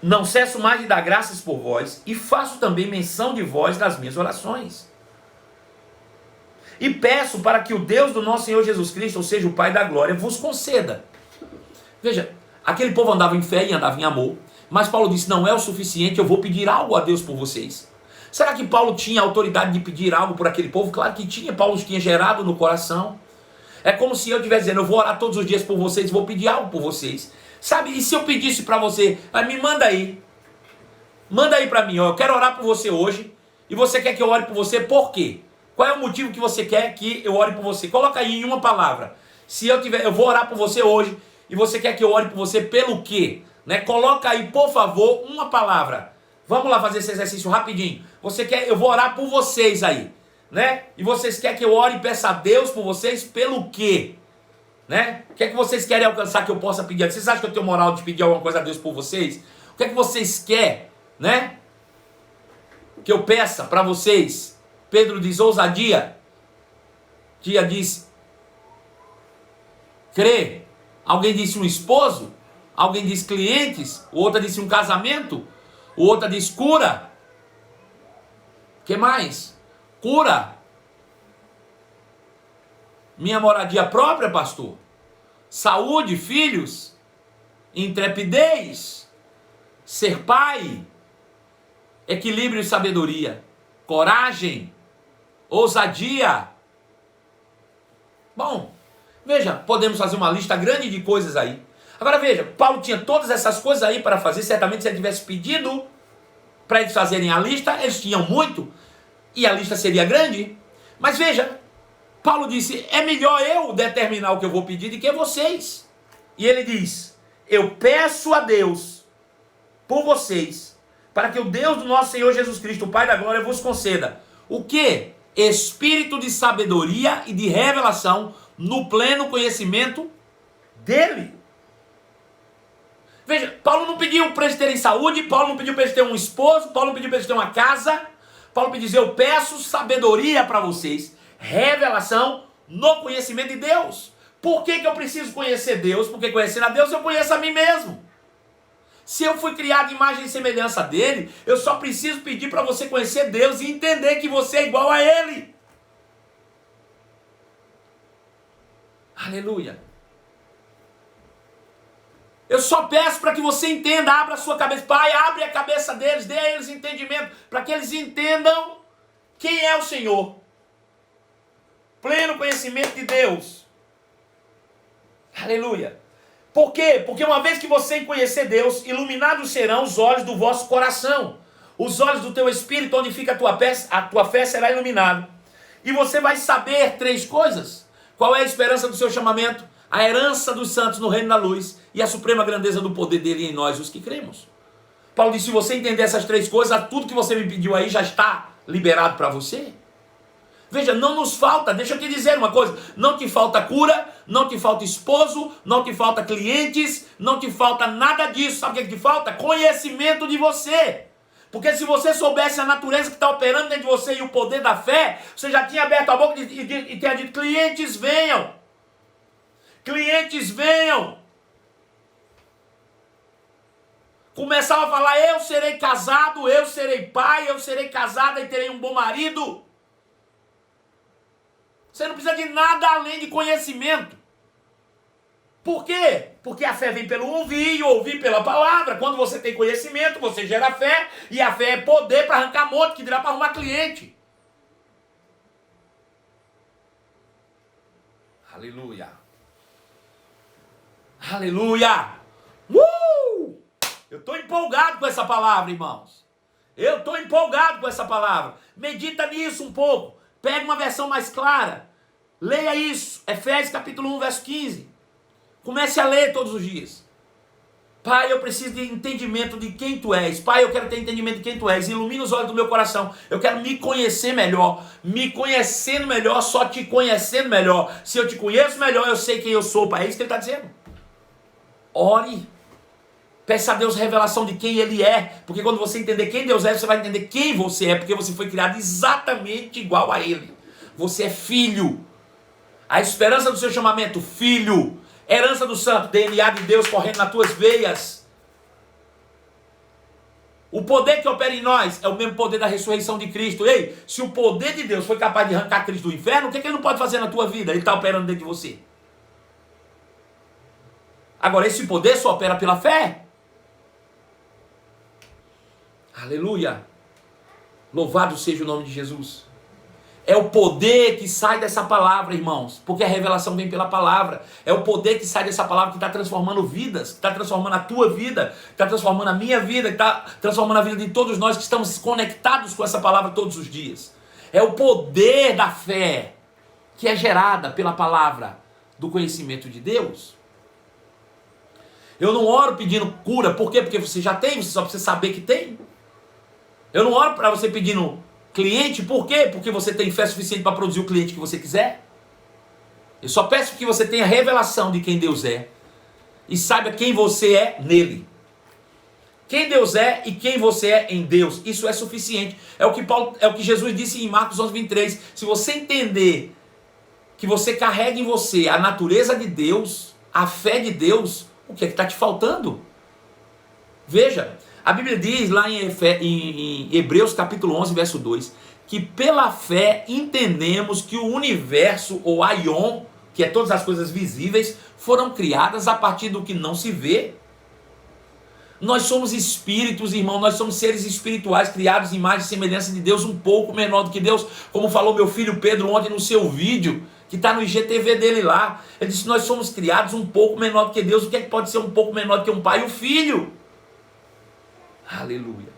não cesso mais de dar graças por vós, e faço também menção de vós nas minhas orações. E peço para que o Deus do nosso Senhor Jesus Cristo, ou seja, o Pai da glória, vos conceda. Veja, aquele povo andava em fé e andava em amor, mas Paulo disse: não é o suficiente, eu vou pedir algo a Deus por vocês. Será que Paulo tinha autoridade de pedir algo por aquele povo? Claro que tinha, Paulo tinha gerado no coração. É como se eu estivesse dizendo: eu vou orar todos os dias por vocês, vou pedir algo por vocês. Sabe, e se eu pedisse para você: me manda aí para mim, ó, eu quero orar por você hoje, e você quer que eu ore por você, por quê? Qual é o motivo que você quer que eu ore por você? Coloca aí em uma palavra. Se eu vou orar por você hoje, e você quer que eu ore por você pelo quê? Né? Coloca aí, por favor, uma palavra. Vamos lá fazer esse exercício rapidinho. Eu vou orar por vocês aí, né? E vocês querem que eu ore e peça a Deus por vocês pelo quê? Né? O que é que vocês querem alcançar que eu possa pedir? Vocês acham que eu tenho moral de pedir alguma coisa a Deus por vocês? O que é que vocês querem, né? Que eu peça para vocês? Pedro diz: ousadia. Tia disse crer. Alguém disse um esposo. Alguém disse clientes. O outro disse um casamento. O outro disse cura. O que mais? Cura. Minha moradia própria, pastor. Saúde, filhos. Intrepidez. Ser pai. Equilíbrio e sabedoria. Coragem. Ousadia. Bom, veja, podemos fazer uma lista grande de coisas aí. Agora veja, Paulo tinha todas essas coisas aí para fazer. Certamente se ele tivesse pedido para eles fazerem a lista, eles tinham muito. E a lista seria grande. Mas veja, Paulo disse: é melhor eu determinar o que eu vou pedir do que vocês. E ele diz: eu peço a Deus por vocês, para que o Deus do nosso Senhor Jesus Cristo, o Pai da glória, vos conceda. O quê? espírito de sabedoria e de revelação no pleno conhecimento dele. Veja, Paulo não pediu para eles terem saúde, Paulo não pediu para eles terem um esposo, Paulo não pediu para eles terem uma casa. Paulo pediu: eu peço sabedoria para vocês, revelação no conhecimento de Deus. Por que eu preciso conhecer Deus? Porque conhecendo a Deus eu conheço a mim mesmo. Se eu fui criado em imagem e semelhança dele, eu só preciso pedir para você conhecer Deus e entender que você é igual a ele. Aleluia. Eu só peço para que você entenda, abra a sua cabeça. Pai, abre a cabeça deles, dê a eles entendimento, para que eles entendam quem é o Senhor. Pleno conhecimento de Deus. Aleluia. Por quê? Porque uma vez que você conhecer Deus, iluminados serão os olhos do vosso coração. Os olhos do teu espírito, onde fica a tua fé será iluminada. E você vai saber 3 coisas. Qual é a esperança do seu chamamento? A herança dos santos no reino da luz e a suprema grandeza do poder dele em nós, os que cremos. Paulo disse: se você entender essas 3 coisas, tudo que você me pediu aí já está liberado para você. Veja, não nos falta, deixa eu te dizer uma coisa, não te falta cura, não te falta esposo, não te falta clientes, não te falta nada disso. Sabe o que te falta? Conhecimento de você. Porque se você soubesse a natureza que está operando dentro de você e o poder da fé, você já tinha aberto a boca e tinha dito: clientes venham. Clientes venham. Começava a falar: eu serei casado, eu serei pai, eu serei casada e terei um bom marido. Você não precisa de nada além de conhecimento. Por quê? Porque a fé vem pelo ouvir e ouvir pela palavra. Quando você tem conhecimento, você gera fé, e a fé é poder para arrancar monte, que dirá para arrumar cliente. Aleluia. Aleluia. Eu estou empolgado com essa palavra, irmãos. Eu estou empolgado com essa palavra. Medita nisso um pouco. Pega uma versão mais clara. Leia isso. Efésios capítulo 1, verso 15. Comece a ler todos os dias. Pai, eu preciso de entendimento de quem tu és. Pai, eu quero ter entendimento de quem tu és. Ilumina os olhos do meu coração. Eu quero me conhecer melhor. Me conhecendo melhor, só te conhecendo melhor. Se eu te conheço melhor, eu sei quem eu sou, Pai. É isso que ele está dizendo. Ore. Peça a Deus revelação de quem Ele é. Porque quando você entender quem Deus é, você vai entender quem você é. Porque você foi criado exatamente igual a Ele. Você é filho. A esperança do seu chamamento, filho. Herança do santo, DNA de Deus correndo nas tuas veias. O poder que opera em nós é o mesmo poder da ressurreição de Cristo. Ei, se o poder de Deus foi capaz de arrancar Cristo do inferno, o que Ele não pode fazer na tua vida? Ele está operando dentro de você. Agora, esse poder só opera pela fé. Aleluia. Louvado seja o nome de Jesus. É o poder que sai dessa palavra, irmãos. Porque a revelação vem pela palavra. É o poder que sai dessa palavra que está transformando vidas. Que está transformando a tua vida. Que está transformando a minha vida. Que está transformando a vida de todos nós que estamos conectados com essa palavra todos os dias. É o poder da fé que é gerada pela palavra do conhecimento de Deus. Eu não oro pedindo cura. Por quê? Porque você já tem. Você só precisa saber que tem. Eu não oro para você pedindo cliente, por quê? Porque você tem fé suficiente para produzir o cliente que você quiser. Eu só peço que você tenha revelação de quem Deus é e saiba quem você é nele. Quem Deus é e quem você é em Deus. Isso é suficiente. É o que Jesus disse em Marcos 11:23. Se você entender que você carrega em você a natureza de Deus, a fé de Deus, o que é que está te faltando? Veja, a Bíblia diz lá em Hebreus capítulo 11, verso 2, que pela fé entendemos que o universo, ou aion, que é todas as coisas visíveis, foram criadas a partir do que não se vê. Nós somos espíritos, irmão, nós somos seres espirituais criados em imagem e semelhança de Deus, um pouco menor do que Deus, como falou meu filho Pedro ontem no seu vídeo, que está no IGTV dele lá. Ele disse: nós somos criados um pouco menor do que Deus. O que é que pode ser um pouco menor do que um pai e um filho? Aleluia.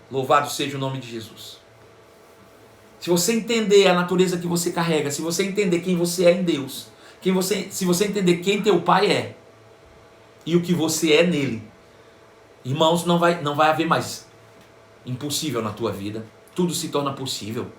Louvado seja o nome de Jesus. Se você entender a natureza que você carrega, se você entender quem você é em Deus, se você entender quem teu pai é e o que você é nele, irmãos, não vai haver mais impossível na tua vida. Tudo se torna possível.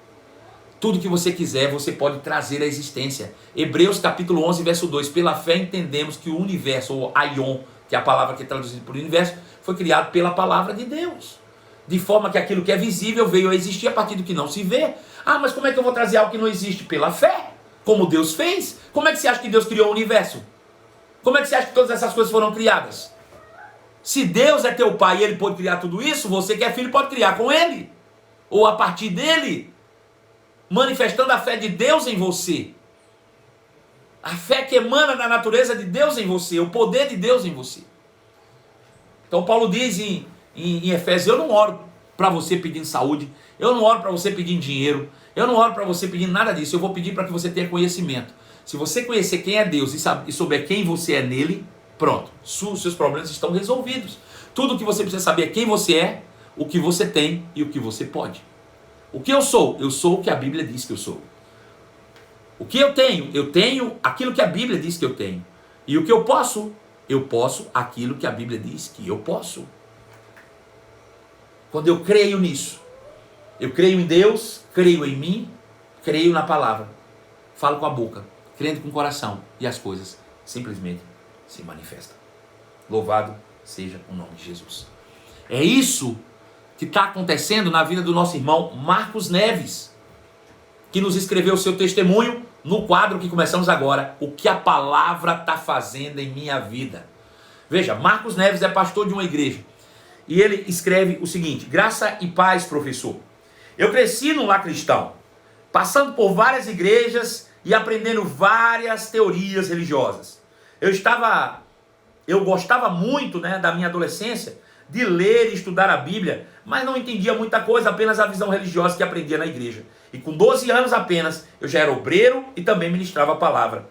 Tudo que você quiser, você pode trazer à existência. Hebreus capítulo 11, verso 2. Pela fé entendemos que o universo, ou aion, que é a palavra que é traduzida por universo, foi criado pela palavra de Deus. De forma que aquilo que é visível veio a existir a partir do que não se vê. Ah, mas como é que eu vou trazer algo que não existe? Pela fé. Como Deus fez. Como é que você acha que Deus criou o universo? Como é que você acha que todas essas coisas foram criadas? Se Deus é teu pai e ele pode criar tudo isso, você que é filho pode criar com ele. Ou a partir dele. Manifestando a fé de Deus em você. A fé que emana da natureza de Deus em você. O poder de Deus em você. Então Paulo diz em Efésios, eu não oro para você pedindo saúde. Eu não oro para você pedindo dinheiro. Eu não oro para você pedindo nada disso. Eu vou pedir para que você tenha conhecimento. Se você conhecer quem é Deus e souber quem você é nele, pronto. Seus problemas estão resolvidos. Tudo o que você precisa saber é quem você é, o que você tem e o que você pode. O que eu sou? Eu sou o que a Bíblia diz que eu sou. O que eu tenho? Eu tenho aquilo que a Bíblia diz que eu tenho. E o que eu posso? Eu posso aquilo que a Bíblia diz que eu posso. Quando eu creio nisso, eu creio em Deus, creio em mim, creio na palavra. Falo com a boca, crendo com o coração, e as coisas simplesmente se manifestam. Louvado seja o nome de Jesus. É isso que está acontecendo na vida do nosso irmão Marcos Neves, que nos escreveu o seu testemunho no quadro que começamos agora, o que a palavra está fazendo em minha vida. Veja, Marcos Neves é pastor de uma igreja, e ele escreve o seguinte: graça e paz, professor. Eu cresci num lar cristão, passando por várias igrejas e aprendendo várias teorias religiosas. Eu gostava muito, da minha adolescência, de ler e estudar a Bíblia, mas não entendia muita coisa, apenas a visão religiosa que aprendia na igreja. E com 12 anos apenas, eu já era obreiro e também ministrava a palavra.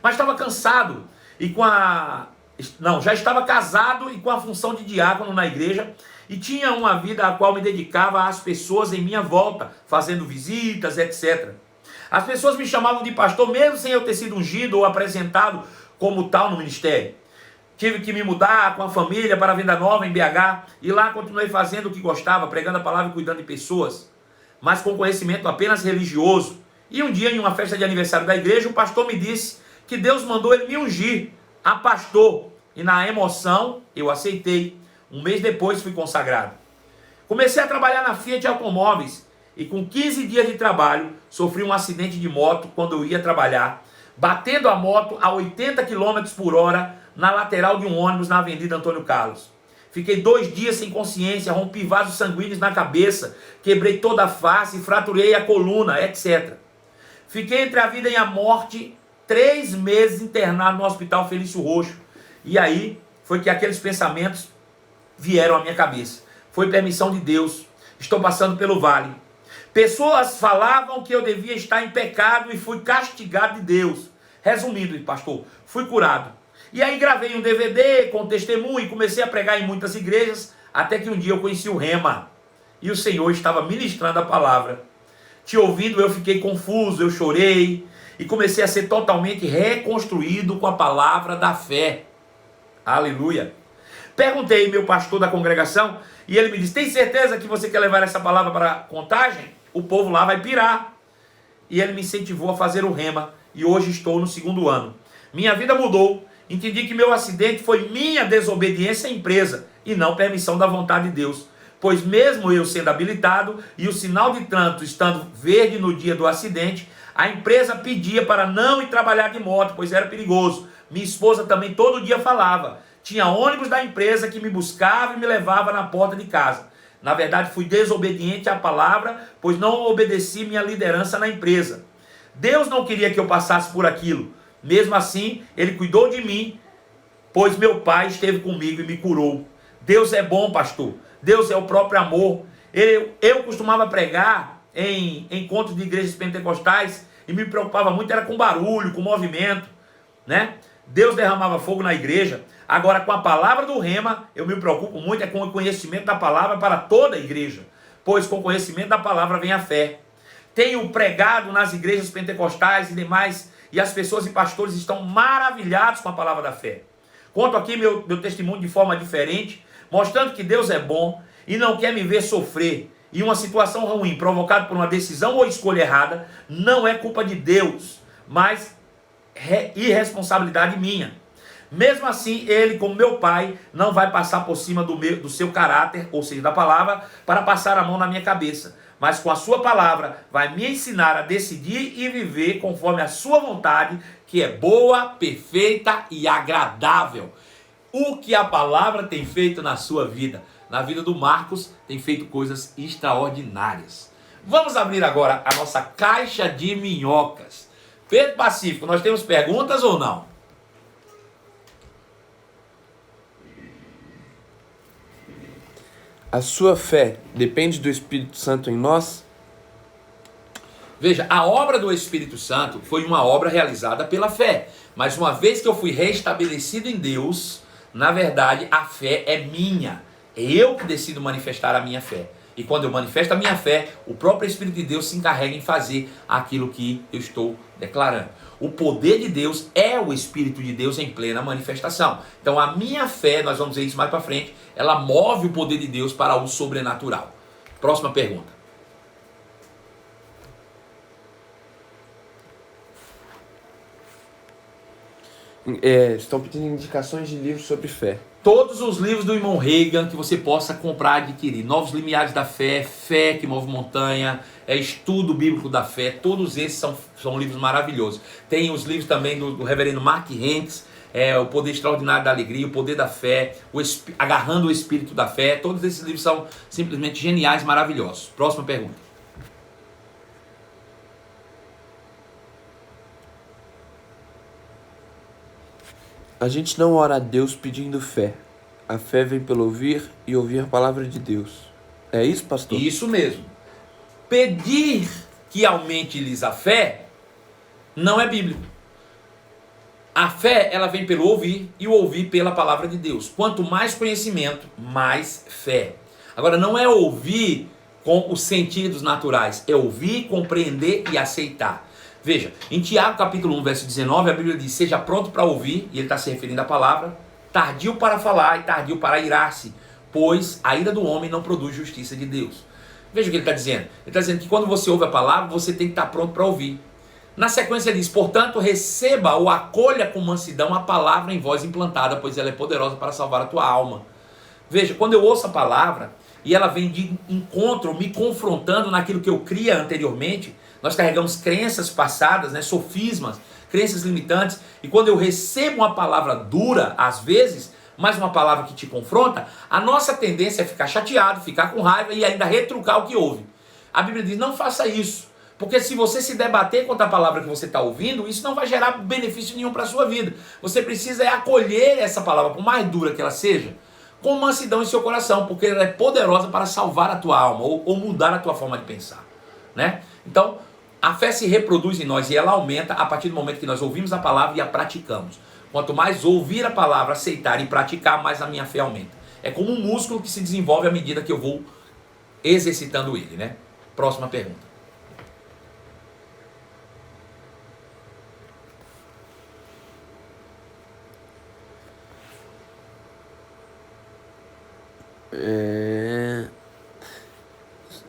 Mas estava cansado e já estava casado e com a função de diácono na igreja, e tinha uma vida a qual me dedicava às pessoas em minha volta, fazendo visitas, etc. As pessoas me chamavam de pastor, mesmo sem eu ter sido ungido ou apresentado como tal no ministério. Tive que me mudar com a família para a Venda Nova, em BH, e lá continuei fazendo o que gostava, pregando a palavra e cuidando de pessoas, mas com conhecimento apenas religioso. E um dia, em uma festa de aniversário da igreja, o pastor me disse que Deus mandou ele me ungir a pastor, e na emoção eu aceitei. Um mês depois fui consagrado. Comecei a trabalhar na Fiat Automóveis, e com 15 dias de trabalho, sofri um acidente de moto quando eu ia trabalhar, batendo a moto a 80 km por hora, na lateral de um ônibus na Avenida Antônio Carlos. Fiquei 2 dias sem consciência, rompi vasos sanguíneos na cabeça, quebrei toda a face, fraturei a coluna, etc. Fiquei entre a vida e a morte, 3 meses internado no Hospital Felício Roxo. E aí foi que aqueles pensamentos vieram à minha cabeça. Foi permissão de Deus. Estou passando pelo vale. Pessoas falavam que eu devia estar em pecado e fui castigado de Deus. Resumindo, pastor, fui curado. E aí gravei um DVD com testemunho e comecei a pregar em muitas igrejas, até que um dia eu conheci o Rema. E o Senhor estava ministrando a palavra. Te ouvindo eu fiquei confuso, eu chorei e comecei a ser totalmente reconstruído com a palavra da fé. Aleluia. Perguntei meu pastor da congregação e ele me disse: tem certeza que você quer levar essa palavra para Contagem? O povo lá vai pirar. E ele me incentivou a fazer o Rema e hoje estou no 2º ano. Minha vida mudou. Entendi que meu acidente foi minha desobediência à empresa e não permissão da vontade de Deus. Pois mesmo eu sendo habilitado e o sinal de trânsito estando verde no dia do acidente, a empresa pedia para não ir trabalhar de moto, pois era perigoso. Minha esposa também todo dia falava. Tinha ônibus da empresa que me buscava e me levava na porta de casa. Na verdade, fui desobediente à palavra, pois não obedeci minha liderança na empresa. Deus não queria que eu passasse por aquilo. Mesmo assim, Ele cuidou de mim, pois meu pai esteve comigo e me curou. Deus é bom, pastor. Deus é o próprio amor. Eu costumava pregar em encontros de igrejas pentecostais e me preocupava muito, era com barulho, com movimento, Deus derramava fogo na igreja. Agora, com a palavra do Rema, eu me preocupo muito, é com o conhecimento da palavra para toda a igreja, pois com o conhecimento da palavra vem a fé. Tenho pregado nas igrejas pentecostais e demais, e as pessoas e pastores estão maravilhados com a palavra da fé. Conto aqui meu testemunho de forma diferente, mostrando que Deus é bom e não quer me ver sofrer. e uma situação ruim provocada por uma decisão ou escolha errada, não é culpa de Deus, mas irresponsabilidade minha. Mesmo assim, ele, como meu pai, não vai passar por cima do seu caráter, ou seja, da palavra, para passar a mão na minha cabeça. Mas com a sua palavra, vai me ensinar a decidir e viver conforme a sua vontade, que é boa, perfeita e agradável. O que a palavra tem feito na sua vida? Na vida do Marcos, tem feito coisas extraordinárias. Vamos abrir agora a nossa caixa de minhocas. Pedro Pacífico, nós temos perguntas ou não? A sua fé depende do Espírito Santo em nós? Veja, a obra do Espírito Santo foi uma obra realizada pela fé. Mas uma vez que eu fui restabelecido em Deus, na verdade, a fé é minha. É eu que decido manifestar a minha fé. E quando eu manifesto a minha fé, o próprio Espírito de Deus se encarrega em fazer aquilo que eu estou declarando. O poder de Deus é o Espírito de Deus em plena manifestação. Então a minha fé, nós vamos ver isso mais para frente, ela move o poder de Deus para o sobrenatural. Próxima pergunta. Estão pedindo indicações de livros sobre fé. Todos os livros do irmão Reagan que você possa comprar, adquirir. Novos Limiares da Fé, Fé que Move Montanha, Estudo Bíblico da Fé. Todos esses são livros maravilhosos. Tem os livros também do reverendo Mark Hanks, O Poder Extraordinário da Alegria, O Poder da Fé, Agarrando o Espírito da Fé. Todos esses livros são simplesmente geniais, maravilhosos. Próxima pergunta. A gente não ora a Deus pedindo fé. A fé vem pelo ouvir e ouvir a palavra de Deus. É isso, pastor? Isso mesmo. Pedir que aumente-lhes a fé não é bíblico. A fé, ela vem pelo ouvir e o ouvir pela palavra de Deus. Quanto mais conhecimento, mais fé. Agora, não é ouvir com os sentidos naturais, é ouvir, compreender e aceitar. Veja, em Tiago capítulo 1, verso 19, a Bíblia diz: seja pronto para ouvir, e ele está se referindo à palavra, tardio para falar e tardio para irar-se, pois a ira do homem não produz justiça de Deus. Veja o que ele está dizendo. Ele está dizendo que quando você ouve a palavra, você tem que estar pronto para ouvir. Na sequência ele diz: portanto, receba ou acolha com mansidão a palavra em vós implantada, pois ela é poderosa para salvar a tua alma. Veja, quando eu ouço a palavra, e ela vem de encontro, me confrontando naquilo que eu cria anteriormente, nós carregamos crenças passadas, sofismas, crenças limitantes, e quando eu recebo uma palavra dura, às vezes, mas uma palavra que te confronta, a nossa tendência é ficar chateado, ficar com raiva e ainda retrucar o que ouve. A Bíblia diz: não faça isso, porque se você se debater contra a palavra que você está ouvindo, isso não vai gerar benefício nenhum para a sua vida. Você precisa acolher essa palavra, por mais dura que ela seja, com mansidão em seu coração, porque ela é poderosa para salvar a tua alma, ou mudar a tua forma de pensar, Então, a fé se reproduz em nós e ela aumenta a partir do momento que nós ouvimos a palavra e a praticamos. Quanto mais ouvir a palavra, aceitar e praticar, mais a minha fé aumenta. É como um músculo que se desenvolve à medida que eu vou exercitando ele, Próxima pergunta.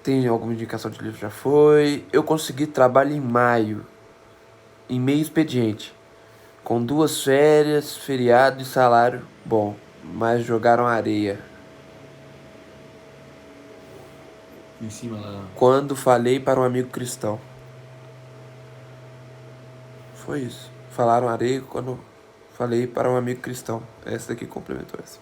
Tem alguma indicação de livro? Já foi. Eu consegui trabalho em maio, em meio expediente, com 2 férias, feriado e salário bom, mas jogaram areia. Em cima lá. Quando falei para um amigo cristão. Foi isso. Falaram areia quando falei para um amigo cristão. Essa daqui complementou essa.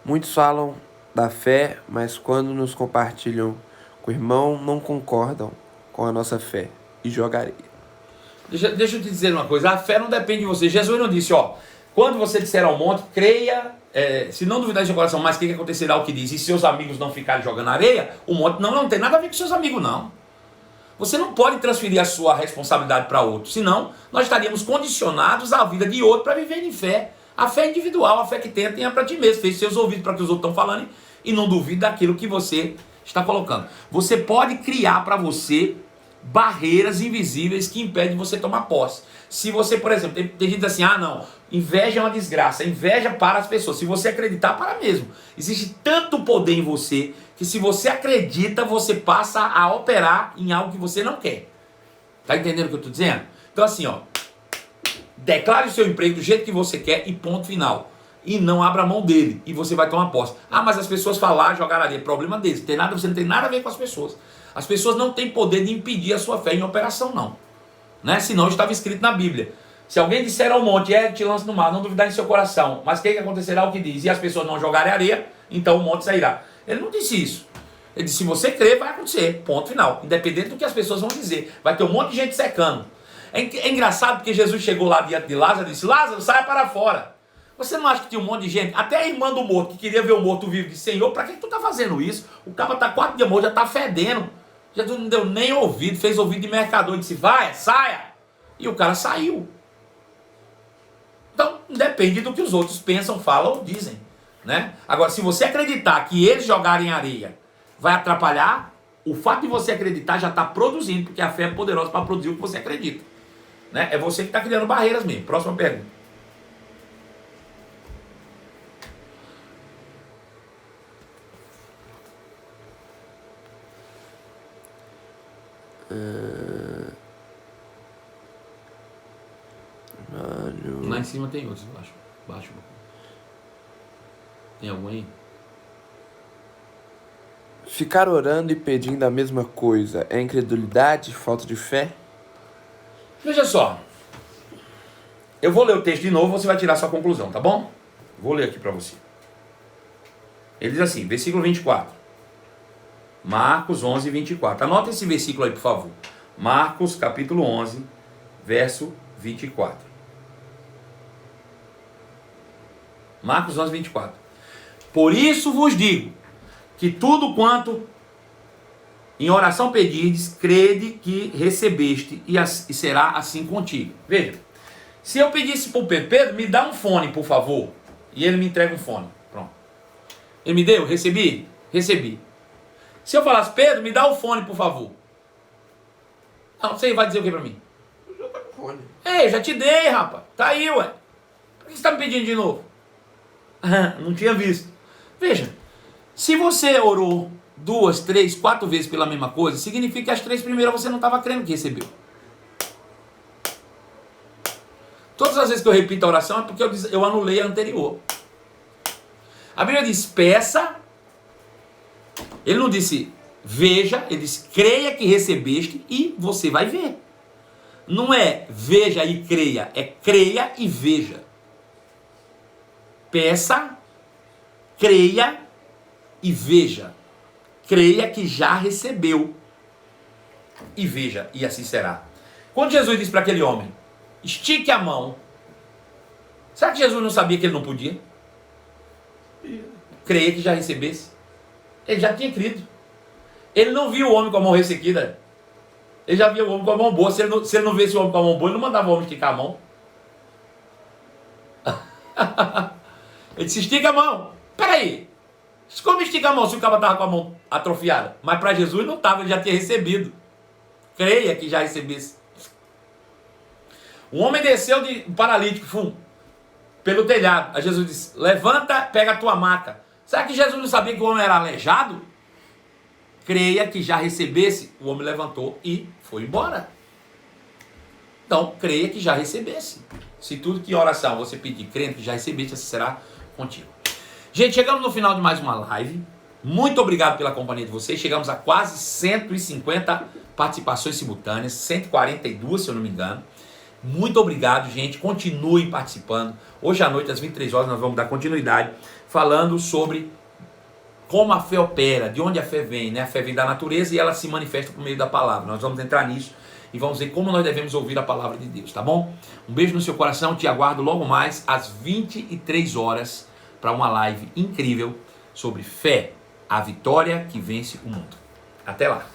Muitos falam da fé, mas quando nos compartilham com o irmão, não concordam com a nossa fé e jogam areia. Deixa eu te dizer uma coisa, a fé não depende de você. Jesus não disse, quando você disser ao monte, creia, se não duvidar em seu coração, mas que acontecerá o que diz, e seus amigos não ficarem jogando areia, o monte não tem nada a ver com seus amigos, não. Você não pode transferir a sua responsabilidade para outro, senão nós estaríamos condicionados à vida de outro para viver em fé. A fé individual, a fé que tenha para ti mesmo. Feche seus ouvidos para que os outros estão falando e não duvide daquilo que você está colocando. Você pode criar para você barreiras invisíveis que impedem você tomar posse. Se você, por exemplo, tem gente assim, não, inveja é uma desgraça, inveja para as pessoas. Se você acreditar, para mesmo. Existe tanto poder em você que se você acredita, você passa a operar em algo que você não quer. Tá entendendo o que eu estou dizendo? Então assim, ó, declare o seu emprego do jeito que você quer e ponto final. E não abra mão dele. E você vai tomar posse. Ah, mas as pessoas falaram, jogaram ali. Problema deles. Você não tem nada a ver com as pessoas. As pessoas não têm poder de impedir a sua fé em operação, não. Né? Senão estava escrito na Bíblia. Se alguém disser ao monte, te lança no mar, não duvidar em seu coração. Mas o que acontecerá? O que diz? E as pessoas não jogarem areia, então o monte sairá. Ele não disse isso. Ele disse, se você crer, vai acontecer. Ponto final. Independente do que as pessoas vão dizer. Vai ter um monte de gente secando. É engraçado porque Jesus chegou lá diante de Lázaro e disse, Lázaro, saia para fora. Você não acha que tinha um monte de gente, até a irmã do morto, que queria ver o morto vivo, disse, Senhor, para que tu tá fazendo isso? O cara tá 4 dias morto, já tá fedendo. Jesus não deu nem ouvido, fez ouvido de mercador, disse, vai, saia. E o cara saiu. Então, depende do que os outros pensam, falam ou dizem. Né? Agora, se você acreditar que eles jogarem areia vai atrapalhar, o fato de você acreditar já está produzindo, porque a fé é poderosa para produzir o que você acredita. Né? É você que está criando barreiras mesmo. Próxima pergunta. Lá em cima tem outros, baixo. Tem algum aí? Ficar orando e pedindo a mesma coisa é incredulidade, falta de fé? Veja só. Eu vou ler o texto de novo, você vai tirar sua conclusão, tá bom? Vou ler aqui para você. Ele diz assim, versículo 24. Marcos 11, 24. Anota esse versículo aí, por favor. Marcos, capítulo 11, verso 24. Marcos 11, 24. Por isso vos digo, que tudo quanto em oração pedirdes, crede que recebeste, e será assim contigo. Veja, se eu pedisse para o Pedro, Pedro, me dá um fone, por favor, e ele me entrega um fone, pronto. Ele me deu? Recebi? Recebi. Se eu falasse, Pedro, me dá o fone, por favor. Não, você vai dizer o que para mim? Eu já tô com fone. Ei, já te dei, rapaz. Tá aí, ué. Por que você está me pedindo de novo? Não tinha visto. Veja, se você orou 2, 3, 4 vezes pela mesma coisa, significa que as 3 primeiras você não estava crendo que recebeu. Todas as vezes que eu repito a oração é porque eu anulei a anterior. A Bíblia diz, peça. Ele não disse, veja. Ele disse, creia que recebeste e você vai ver. Não é veja e creia, é creia e veja. Peça, creia e veja. Creia que já recebeu e veja, e assim será. Quando Jesus disse para aquele homem, estique a mão, será que Jesus não sabia que ele não podia? Creia que já recebesse. Ele já tinha crido. Ele não viu o homem com a mão ressequida. Ele já viu o homem com a mão boa. Se ele não visse o homem com a mão boa, ele não mandava o homem esticar a mão. Ele disse, estica a mão. Peraí, como estica a mão se o cara estava com a mão atrofiada? Mas para Jesus não estava, ele já tinha recebido. Creia que já recebesse. Um homem desceu de um paralítico, pelo telhado. Aí Jesus disse, levanta, pega a tua maca. Será que Jesus não sabia que o homem era aleijado? Creia que já recebesse. O homem levantou e foi embora. Então, creia que já recebesse. Se tudo que em oração você pedir, crendo que já recebeste, assim será contigo. Gente, chegamos no final de mais uma live. Muito obrigado pela companhia de vocês. Chegamos a quase 150 participações simultâneas. 142, se eu não me engano. Muito obrigado, gente. Continuem participando. Hoje à noite, às 23 horas, nós vamos dar continuidade falando sobre como a fé opera, de onde a fé vem, né? A fé vem da natureza e ela se manifesta por meio da palavra. Nós vamos entrar nisso e vamos ver como nós devemos ouvir a palavra de Deus, tá bom? Um beijo no seu coração, te aguardo logo mais às 23 horas para uma live incrível sobre fé, a vitória que vence o mundo. Até lá!